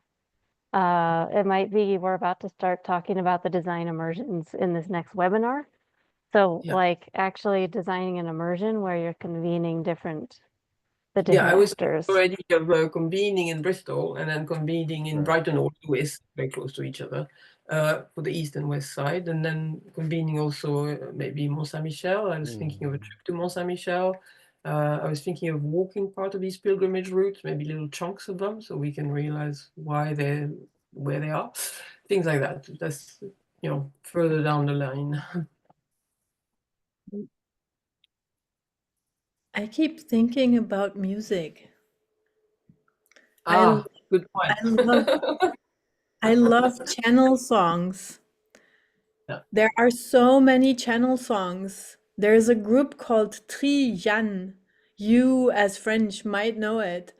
we're about to start talking about the design immersions in this next webinar. So Yeah. like actually designing an immersion where you're convening the Yeah, different I was actors. already convening in Bristol and then convening in Right. Brighton or Lewis, very close to each other, for the east and west side, and then convening also maybe Mont Saint-Michel. I was thinking of a trip to Mont Saint-Michel. I was thinking of walking part of these pilgrimage routes, maybe little chunks of them, so we can realize why they're where they are. Things like that. That's further down the line. I keep thinking about music. Good point. I love I love channel songs. Yeah. There are so many channel songs. There's a group called thier. You, as French, might know it.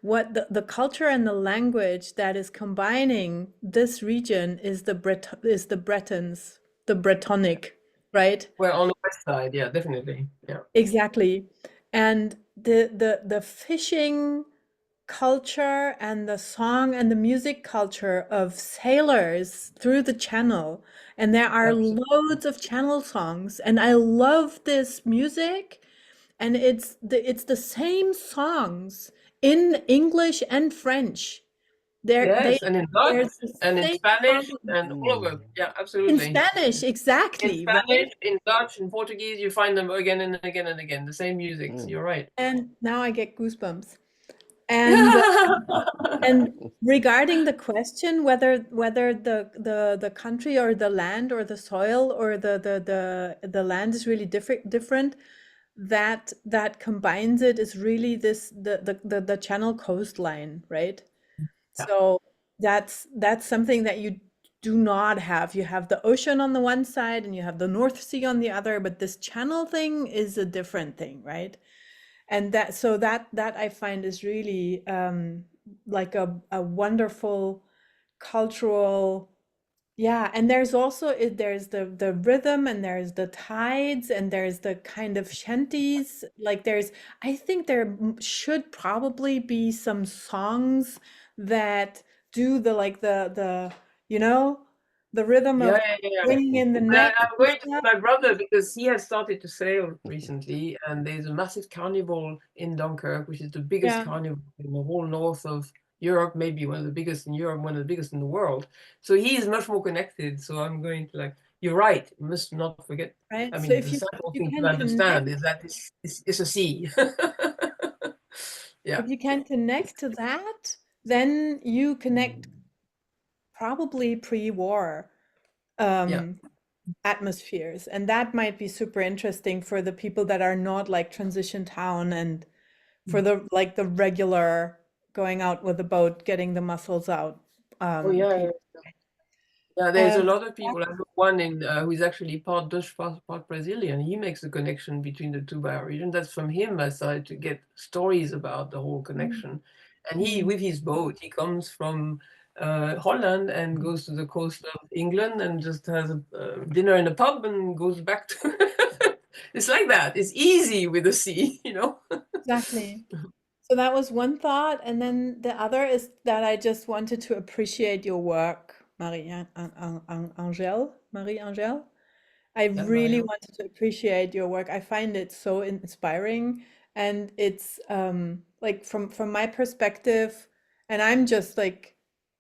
What the culture and the language that is combining this region is the Bretons, the Bretonic, right? Well, on the west side, yeah, definitely. Yeah. Exactly. And the fishing culture and the song and the music culture of sailors through the channel. And there are Absolutely. loads of channel songs. And I love this music. And it's the same songs in English and French. Yes, and in Dutch, There's the and in same Spanish, song and all over. Yeah, in absolutely. Spanish, In exactly, right? Spanish, in Dutch, in Portuguese, you find them again and again and again. The same music. So Mm. you're right. And now I get goosebumps. And and regarding the question whether the country or the land or the soil or the land is really different, that combines it is really this the Channel coastline, right? Yeah. So that's something that you do not have. You have the ocean on the one side and you have the North Sea on the other, but this channel thing is a different thing, right? And that I find is really like a wonderful cultural, yeah. And there's also there's the rhythm and there's the tides and there's the kind of shanties. Like there's, I think there should probably be some songs that do the like the you know the rhythm Yeah, of yeah, yeah. bringing in the And net I'm and going to see stuff. my brother because he has started to sail recently, and there's a massive carnival in Dunkirk, which is the biggest Yeah, carnival in the whole north of Europe, maybe one of the biggest in Europe, one of the biggest in the world. So he is much more connected. So I'm going to like, you're right, you must not forget. right. I So mean, the central you thing to can understand connect. is that it's a sea. Yeah. If you can connect to that, then you connect probably pre-war Yeah. um, atmospheres, and that might be super interesting for the people that are not like transition town and for the like the regular going out with the boat, getting the mussels out. Oh, yeah, yeah. People. Yeah, there's a So lot of people. I know one in who's actually part Dutch, part Brazilian. He makes the connection between the two bioregions. That's from him I started to get stories about the whole connection. And he, with his boat, he comes from Holland and goes to the coast of England and just has a dinner in a pub and goes back to. It's like that. It's easy with the sea, you know. exactly. So that was one thought, and then the other is that I just wanted to appreciate your work, Marie-Angèle. I Yeah, really Mario. wanted to appreciate your work. I find it so inspiring, and it's like from my perspective, and I'm just like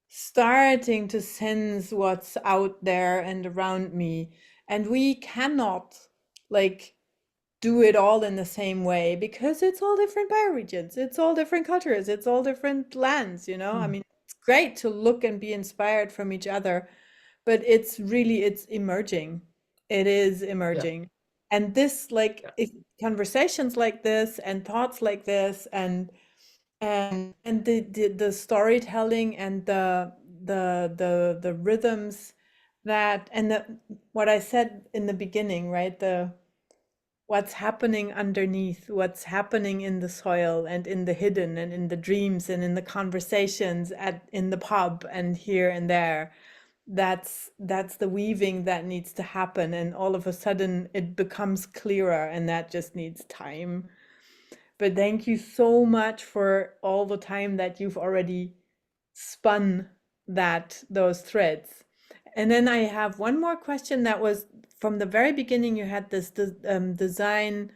starting to sense what's out there and around me, and we cannot like do it all in the same way because it's all different bioregions, it's all different cultures, it's all different lands, you know? I mean, it's great to look and be inspired from each other, but it's really it's emerging. It is Yeah, emerging. And this like yeah, if conversations like this and thoughts like this and the storytelling and the rhythms that and the what I said in the beginning, right? The what's happening underneath, what's happening in the soil and in the hidden and in the dreams and in the conversations at in the pub and here and there. That's the weaving that needs to happen, and all of a sudden it becomes clearer, and that just needs time. But thank you so much for all the time that you've already spun those threads. And then I have one more question that was from the very beginning. You had this design,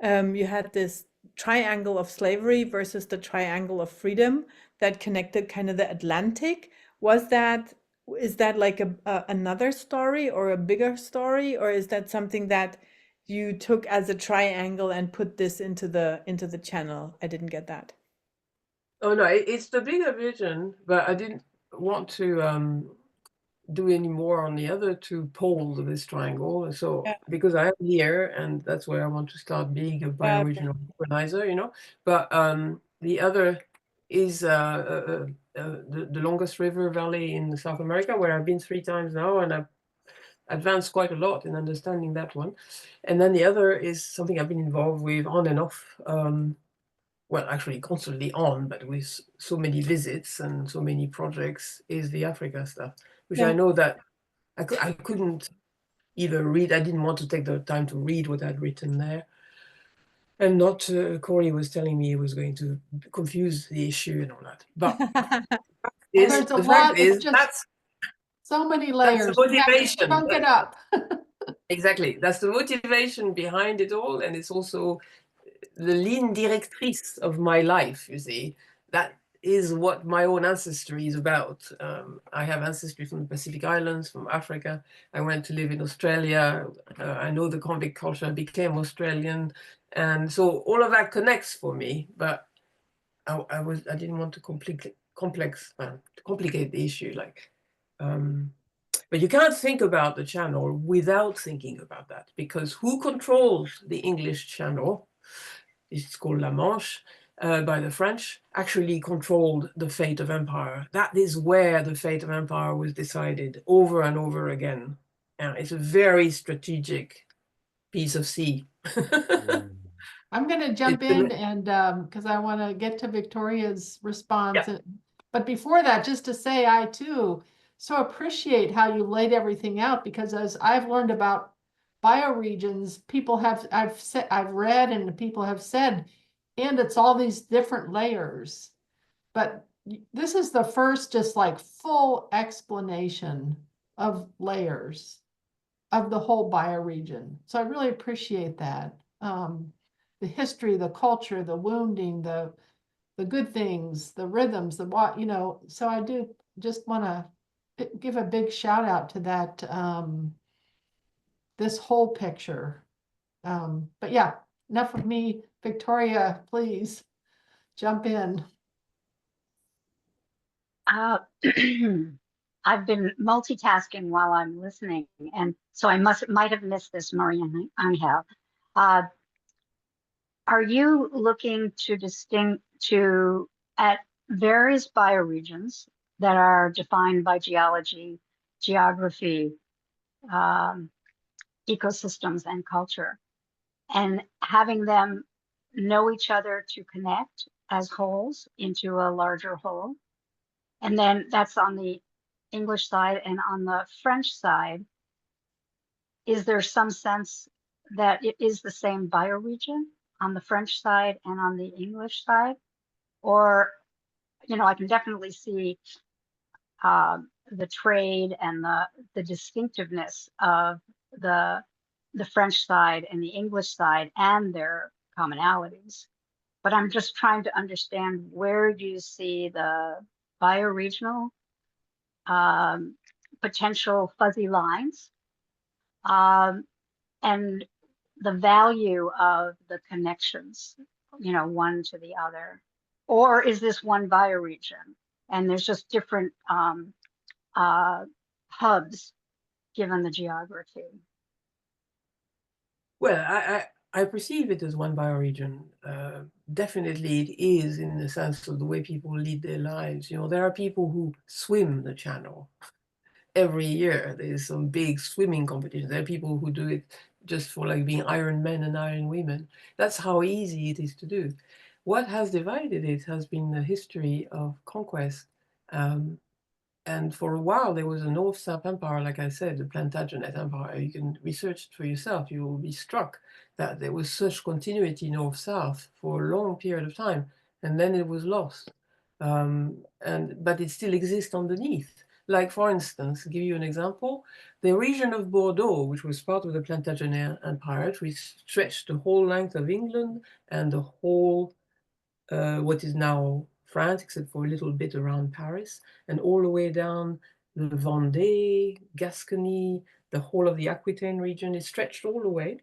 you had this triangle of slavery versus the triangle of freedom that connected kind of the Atlantic. Was that is that like another story or a bigger story, or is that something that you took as a triangle and put this into the channel? I didn't get that. Oh no, it's the bigger vision, but I didn't want to do any more on the other two poles of this triangle. So Yeah, because I am here, and that's where I want to start being a yeah, bioregional organizer, you know. But the other is the longest river valley in South America, where I've been 3 times now, and I've advanced quite a lot in understanding that one. And then the other is something I've been involved with on and off, well, actually constantly on, but with so many visits and so many projects, is the Africa stuff, which I Yeah. know that I couldn't either read. I didn't want to take the time to read what I'd written there. And not, Corey was telling me he was going to confuse the issue and all that. But There's a the lot, fact it's is, just so many layers. the You have to motivation. chunk it up. Exactly. That's the motivation behind it all. And it's also the ligne directrice of my life, you see. That is what my own ancestry is about. I have ancestry from the Pacific Islands, from Africa. I went to live in Australia. I know the convict culture. I became Australian. And so all of that connects for me. But I didn't want to complicate the issue. But you can't think about the channel without thinking about that, because who controls the English channel? It's called La Manche by the French, actually controlled the fate of empire. That is where the fate of empire was decided over and over again. And it's a very strategic piece of sea. I'm going to jump in and because I want to get to Victoria's response. Yeah. But before that, just to say, I too so appreciate how you laid everything out, because as I've learned about bioregions, I've read and people have said, and it's all these different layers. But this is the first just like full explanation of layers of the whole bioregion. So I really appreciate that. The history, the culture, the wounding, the good things, the rhythms, the what, so I do just want to give a big shout out to that, this whole picture. But yeah, enough of me. Victoria, please jump in. I've been multitasking while I'm listening, and so I might have missed this, Maria and Angel. Are you looking to at various bioregions that are defined by geology, geography, ecosystems, and culture, and having them know each other to connect as wholes into a larger whole? And then that's on the English side. And on the French side, is there some sense that it is the same bioregion on the French side and on the English side? Or, I can definitely see the trade and the distinctiveness of the French side and the English side and their commonalities. But I'm just trying to understand, where do you see the bioregional potential fuzzy lines, and the value of the connections, one to the other? Or is this one bioregion and there's just different hubs given the geography? Well, I perceive it as one bioregion. Definitely it is, in the sense of the way people lead their lives. There are people who swim the channel every year. There's some big swimming competitions. There are people who do it just for like being Iron Men and Iron Women. That's how easy it is to do. What has divided it has been the history of conquest. And for a while, there was a North-South empire, like I said, the Plantagenet Empire. You can research it for yourself. You will be struck that there was such continuity North-South for a long period of time, and then it was lost. But it still exists underneath. Like, for instance, to give you an example, the region of Bordeaux, which was part of the Plantagenet Empire, which stretched the whole length of England and the whole, what is now France, except for a little bit around Paris, and all the way down the Vendée, Gascony, the whole of the Aquitaine region. It stretched all the way.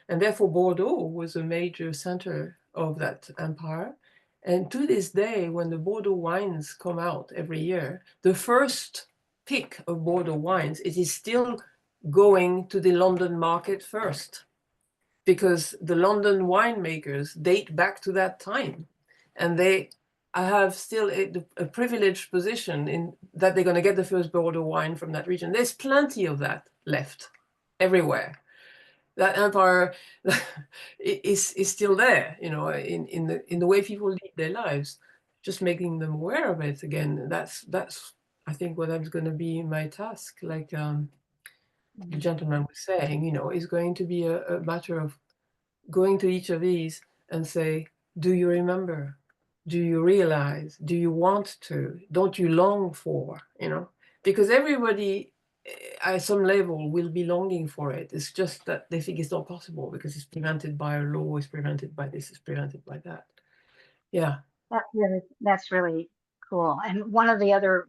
And therefore, Bordeaux was a major center of that empire. And to this day, when the Bordeaux wines come out every year, the first pick of Bordeaux wines, it is still going to the London market first, because the London winemakers date back to that time. And they I have still a privileged position in that they're going to get the first border wine from that region. There's plenty of that left everywhere. That empire is still there, you know, in the way people lead their lives. Just making them aware of it again. That's I think what that's going to be my task. Like the gentleman was saying, you know, is going to be a matter of going to each of these and say, do you remember? Do you realize? Do you want to? Don't you long for? You know, because everybody at some level will be longing for it. It's just that they think it's not possible because it's prevented by a law, it's prevented by this, it's prevented by that. Yeah. That's really cool. And one of the other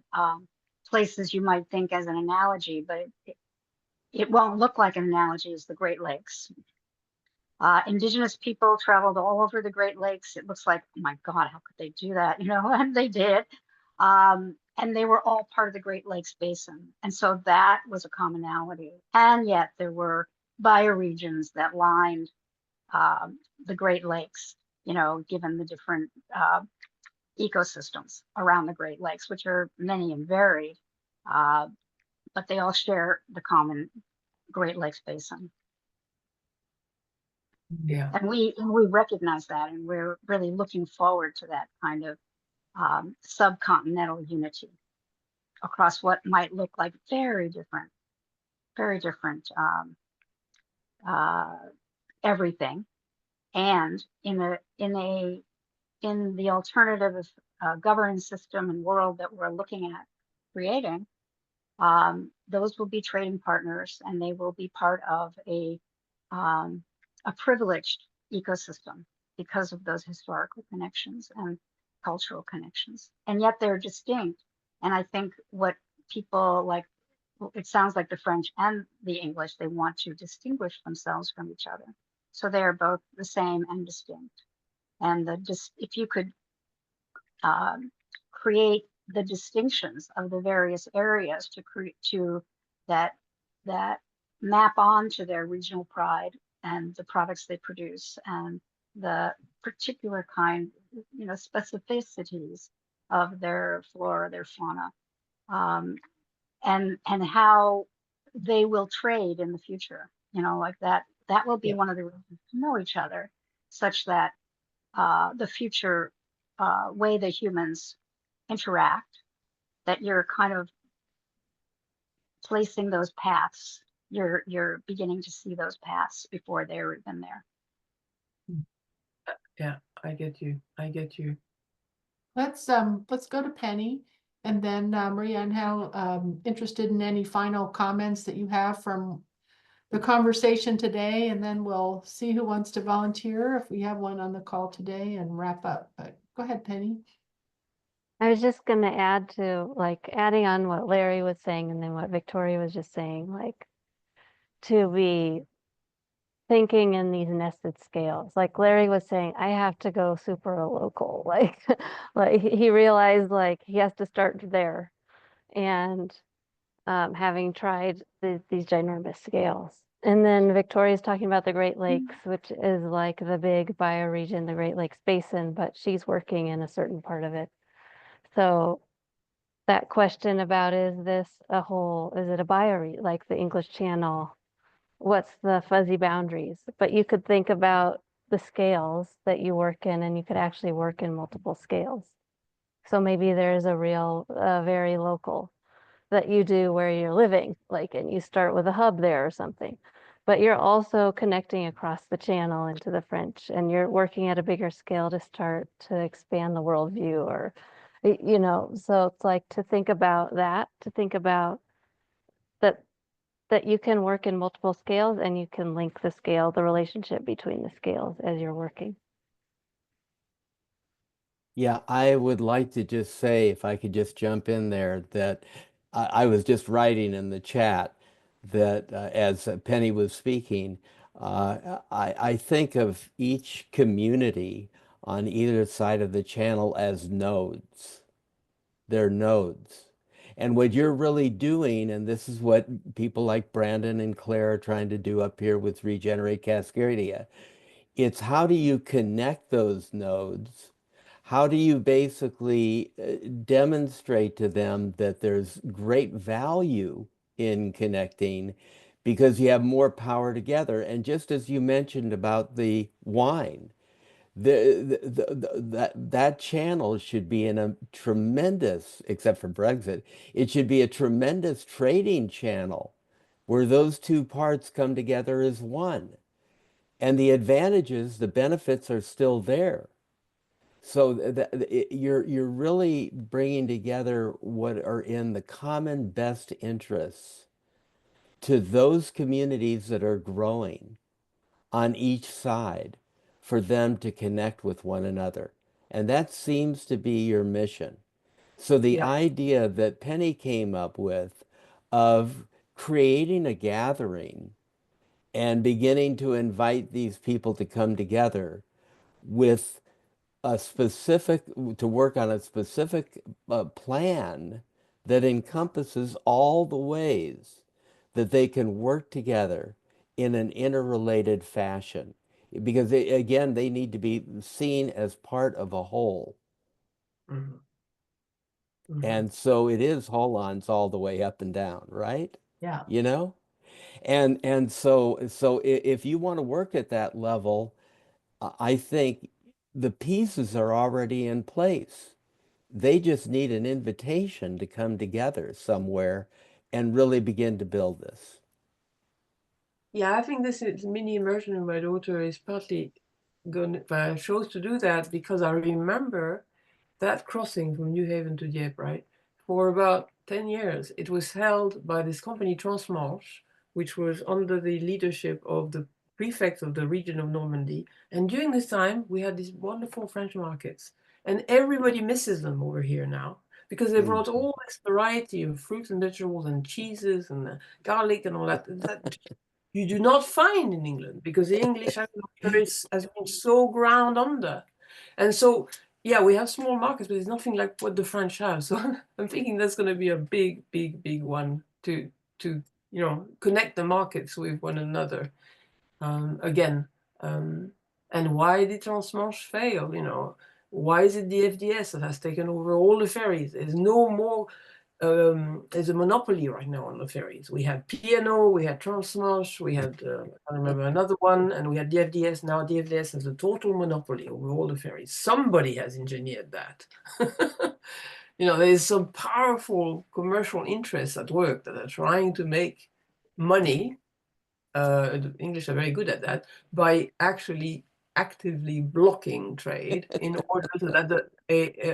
places you might think as an analogy, but it won't look like an analogy, is the Great Lakes. Indigenous people traveled all over the Great Lakes. It looks like, oh my God, how could they do that? You know, and they did. And they were all part of the Great Lakes Basin. And so that was a commonality. And yet there were bioregions that lined the Great Lakes, you know, given the different ecosystems around the Great Lakes, which are many and varied, but they all share the common Great Lakes Basin. Yeah. And we recognize that, and we're really looking forward to that kind of subcontinental unity across what might look like very different everything. And in the alternative governance system and world that we're looking at creating, those will be trading partners, and they will be part of a privileged ecosystem because of those historical connections and cultural connections. And yet they're distinct. And I think what people like, it sounds like the French and the English, they want to distinguish themselves from each other. So they are both the same and distinct. And if you could create the distinctions of the various areas that map onto their regional pride and the products they produce and the particular kind, you know, specificities of their flora, their fauna, and how they will trade in the future, you know, like that will be one of the reasons to know each other, such that the future way that humans interact, that you're kind of placing those paths. You're beginning to see those paths before they're even there. Yeah, I get you. I get you. Let's go to Penny, and then Maria, and how interested in any final comments that you have from the conversation today, and then we'll see who wants to volunteer if we have one on the call today and wrap up. But go ahead, Penny. I was just going to add to, like, adding on what Larry was saying and then what Victoria was just saying, like, to be thinking in these nested scales. Like Larry was saying, I have to go super local. Like, like he realized like he has to start there. And having tried these ginormous scales. And then Victoria's talking about the Great Lakes, which is like the big bioregion, the Great Lakes Basin, but she's working in a certain part of it. So that question about, is this a whole, is it a bioregion, like the English Channel? What's the fuzzy boundaries? But you could think about the scales that you work in, and you could actually work in multiple scales. So maybe there's a real, very local that you do where you're living, like, and you start with a hub there or something. But you're also connecting across the channel into the French, and you're working at a bigger scale to start to expand the worldview, or, you know, so it's like to think about that, to think about that you can work in multiple scales, and you can link the scale, the relationship between the scales as you're working. Yeah, I would like to just say, if I could just jump in there, that I was just writing in the chat that as Penny was speaking, I think of each community on either side of the channel as nodes. They're nodes. And what you're really doing, and this is what people like Brandon and Claire are trying to do up here with Regenerate Cascadia, it's how do you connect those nodes? how do you basically demonstrate to them that there's great value in connecting because you have more power together? And just as you mentioned about the wine, that channel should be in a tremendous, except for Brexit, it should be a tremendous trading channel where those two parts come together as one. And the advantages, the benefits are still there. So you're really bringing together what are in the common best interests to those communities that are growing on each side for them to connect with one another. And that seems to be your mission. So the Yeah. idea that Penny came up with of creating a gathering and beginning to invite these people to come together with a specific, to work on a specific plan that encompasses all the ways that they can work together in an interrelated fashion. Because again, they need to be seen as part of a whole. Mhm. Mhm. And so it is Hollands all the way up and down, right? Yeah. You know? So if you want to work at that level, I think the pieces are already in place. They just need an invitation to come together somewhere and really begin to build this. Yeah, I think this is mini immersion in my daughter is partly going. I chose to do that because I remember that crossing from New Haven to Dieppe, right? For about 10 years, it was held by this company Transmanche, which was under the leadership of the prefect of the region of Normandy. And during this time, we had these wonderful French markets, and everybody misses them over here now because they brought all this variety of fruits and vegetables and cheeses and garlic and all that. That you do not find in England because the English agriculture has been so ground under. And so, yeah, we have small markets, but it's nothing like what the French have. So I'm thinking that's going to be a big, big, big one to connect the markets with one another. Again, and why did Transmanche fail? Why is it the FDS that has taken over all the ferries? There's no more. There's a monopoly right now on the ferries. We had P&O, we had Transmanche, we had I remember another one, and we had the FDS. Now the FDS has a total monopoly over all the ferries. Somebody has engineered that. There's some powerful commercial interests at work that are trying to make money. The English are very good at that, by actually actively blocking trade in order so that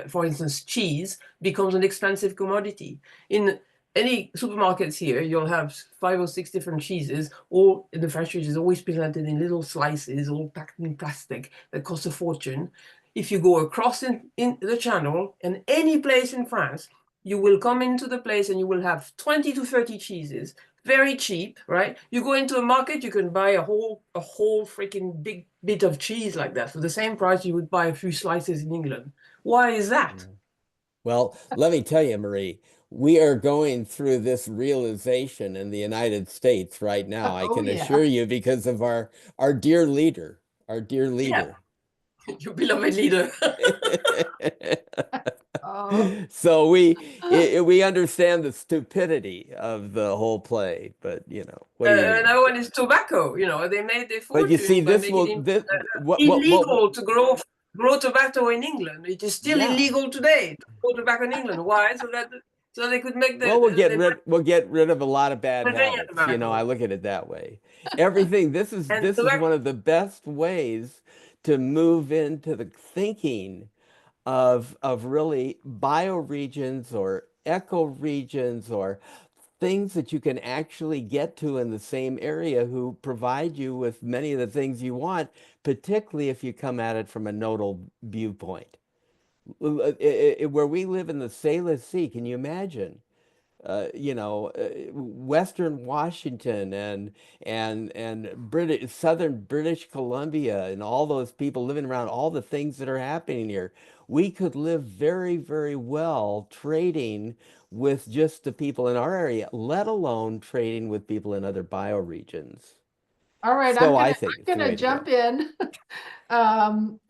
for instance, cheese becomes an expensive commodity. In any supermarkets here, you'll have 5 or 6 different cheeses, all in the fresh is always presented in little slices, all packed in plastic that cost a fortune. If you go across in the channel, in any place in France, you will come into the place and you will have 20 to 30 cheeses, very cheap, right? You go into a market, you can buy a whole freaking big bit of cheese like that for the same price you would buy a few slices in England. Why is that? Well, let me tell you, Marie, we are going through this realization in the United States right now. I Oh, can yeah. assure you because of our dear leader, our dear leader. Your beloved leader. Oh, So we understand the stupidity of the whole play, but what are you gonna Another do? one is tobacco. They made their But you see, fortune by this making will it this illegal to grow tobacco in England. It is still yeah. illegal today to grow tobacco in England. Why? So they could make Well, we'll get rid of a lot of bad Virginia habits. I tobacco. look at it that way. Everything And this is tobacco. one of the best ways to move into the thinking of really bioregions or ecoregions or things that you can actually get to in the same area who provide you with many of the things you want, particularly if you come at it from a nodal viewpoint. Where we live in the Salus Sea, can you imagine? Western Washington and Southern British Columbia and all those people living around all the things that are happening here. We could live very, very well trading with just the people in our area, let alone trading with people in other bioregions. All right, So I think I'm it's the gonna way to go. jump in.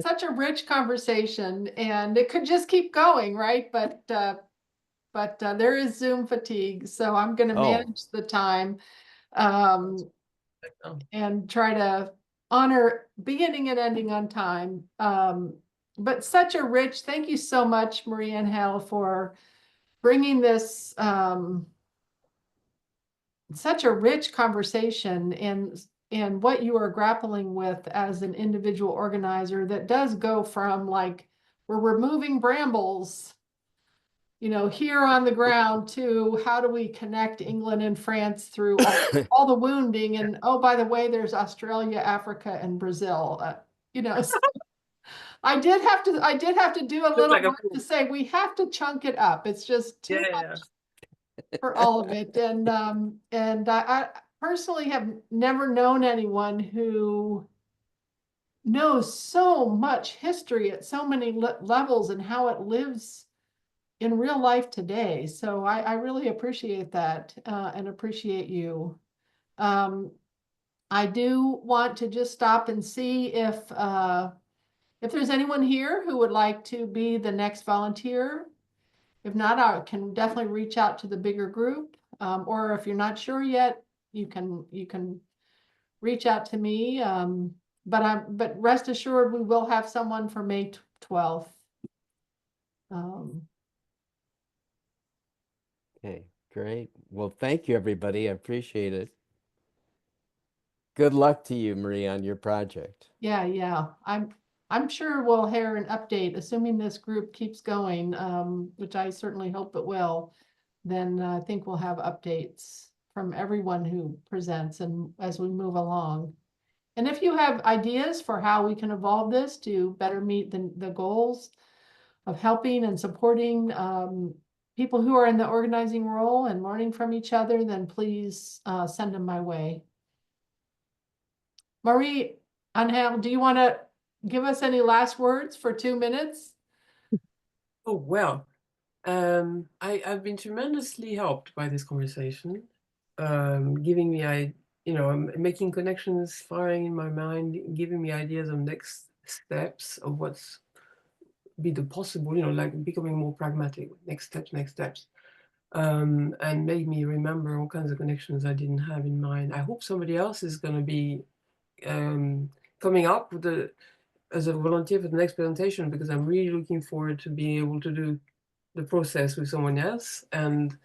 Such a rich conversation, and it could just keep going, right? But there is Zoom fatigue, so I'm gonna Oh. manage the time and try to honor beginning and ending on time. But such a rich, thank you so much, Marie Angel, for bringing this such a rich conversation and what you are grappling with as an individual organizer that does go from like we're removing brambles, you know, here on the ground to how do we connect England and France through all the wounding, and oh, by the way, there's Australia, Africa, and Brazil. You know, so I did have to do a little like a work to say we have to chunk it up. It's just too much for all of it. And I personally have never known anyone who knows so much history at so many levels and how it lives in real life today. So I really appreciate that and appreciate you. I do want to just stop and see if there's anyone here who would like to be the next volunteer. If not, I can definitely reach out to the bigger group. Or if you're not sure yet, you can reach out to me. But rest assured, we will have someone for May 12th. Okay, great. Well, thank you, everybody. I appreciate it. Good luck to you, Marie, on your project. Yeah. I'm sure we'll hear an update, assuming this group keeps going, which I certainly hope it will. Then I think we'll have updates from everyone who presents and as we move along. And if you have ideas for how we can evolve this to better meet the goals of helping and supporting people who are in the organizing role and learning from each other, then please send them my way. Marie Angel, do you want to give us any last words for 2 minutes? Oh, well, I've been tremendously helped by this conversation, giving me, making connections, firing in my mind, giving me ideas of next steps of what's be the possible, like becoming more pragmatic, next steps, and made me remember all kinds of connections I didn't have in mind. I hope somebody else is going to be coming up with as a volunteer for the next presentation, because I'm really looking forward to being able to do the process with someone else. And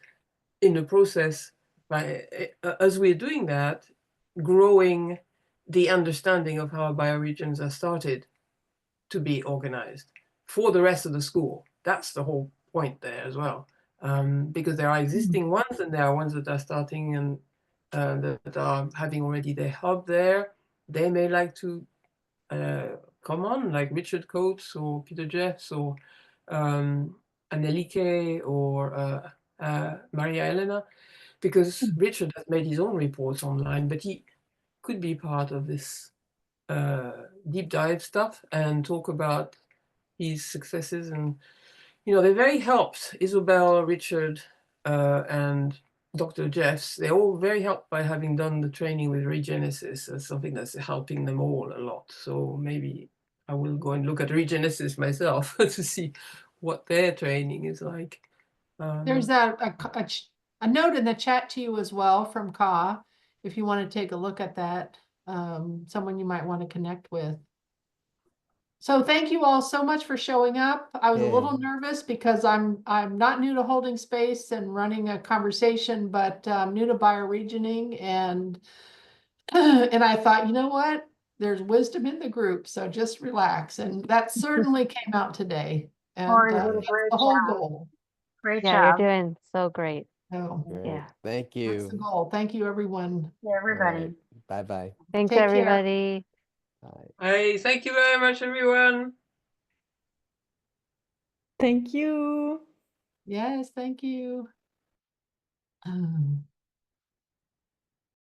in the process, as we're doing that, growing the understanding of how bioregions are started to be organized for the rest of the school. That's the whole point there as well, because there are existing ones and there are ones that are starting and that are having already their hub there. They may like to come on, like Richard Coates or Peter Jeffs or Annelike or Maria Elena, because Richard has made his own reports online, but he could be part of this deep dive stuff and talk about his successes. And they very helped Isobel, Richard, and Dr. Jeffs. They're all very helped by having done the training with Regenesis as something that's helping them all a lot. So maybe I will go and look at Regenesis myself to see what their training is like. There's a note in the chat to you as well from Ka, if you want to take a look at that, someone you might want to connect with. So thank you all so much for showing up. I was a little nervous because I'm not new to holding space and running a conversation, but I'm new to bioregioning, and I thought, you know what? There's wisdom in the group, so just relax. And that certainly came out today. And Lori did a that's great the whole job. goal. Great Yeah, you're job. doing so great. So Great. Yeah. Thank that's the you. goal. Thank you, everyone. To everybody. All right. Bye-bye. Thanks, Take care. everybody. Bye. Hey, thank you very much, everyone. Thank you. Yes, thank you.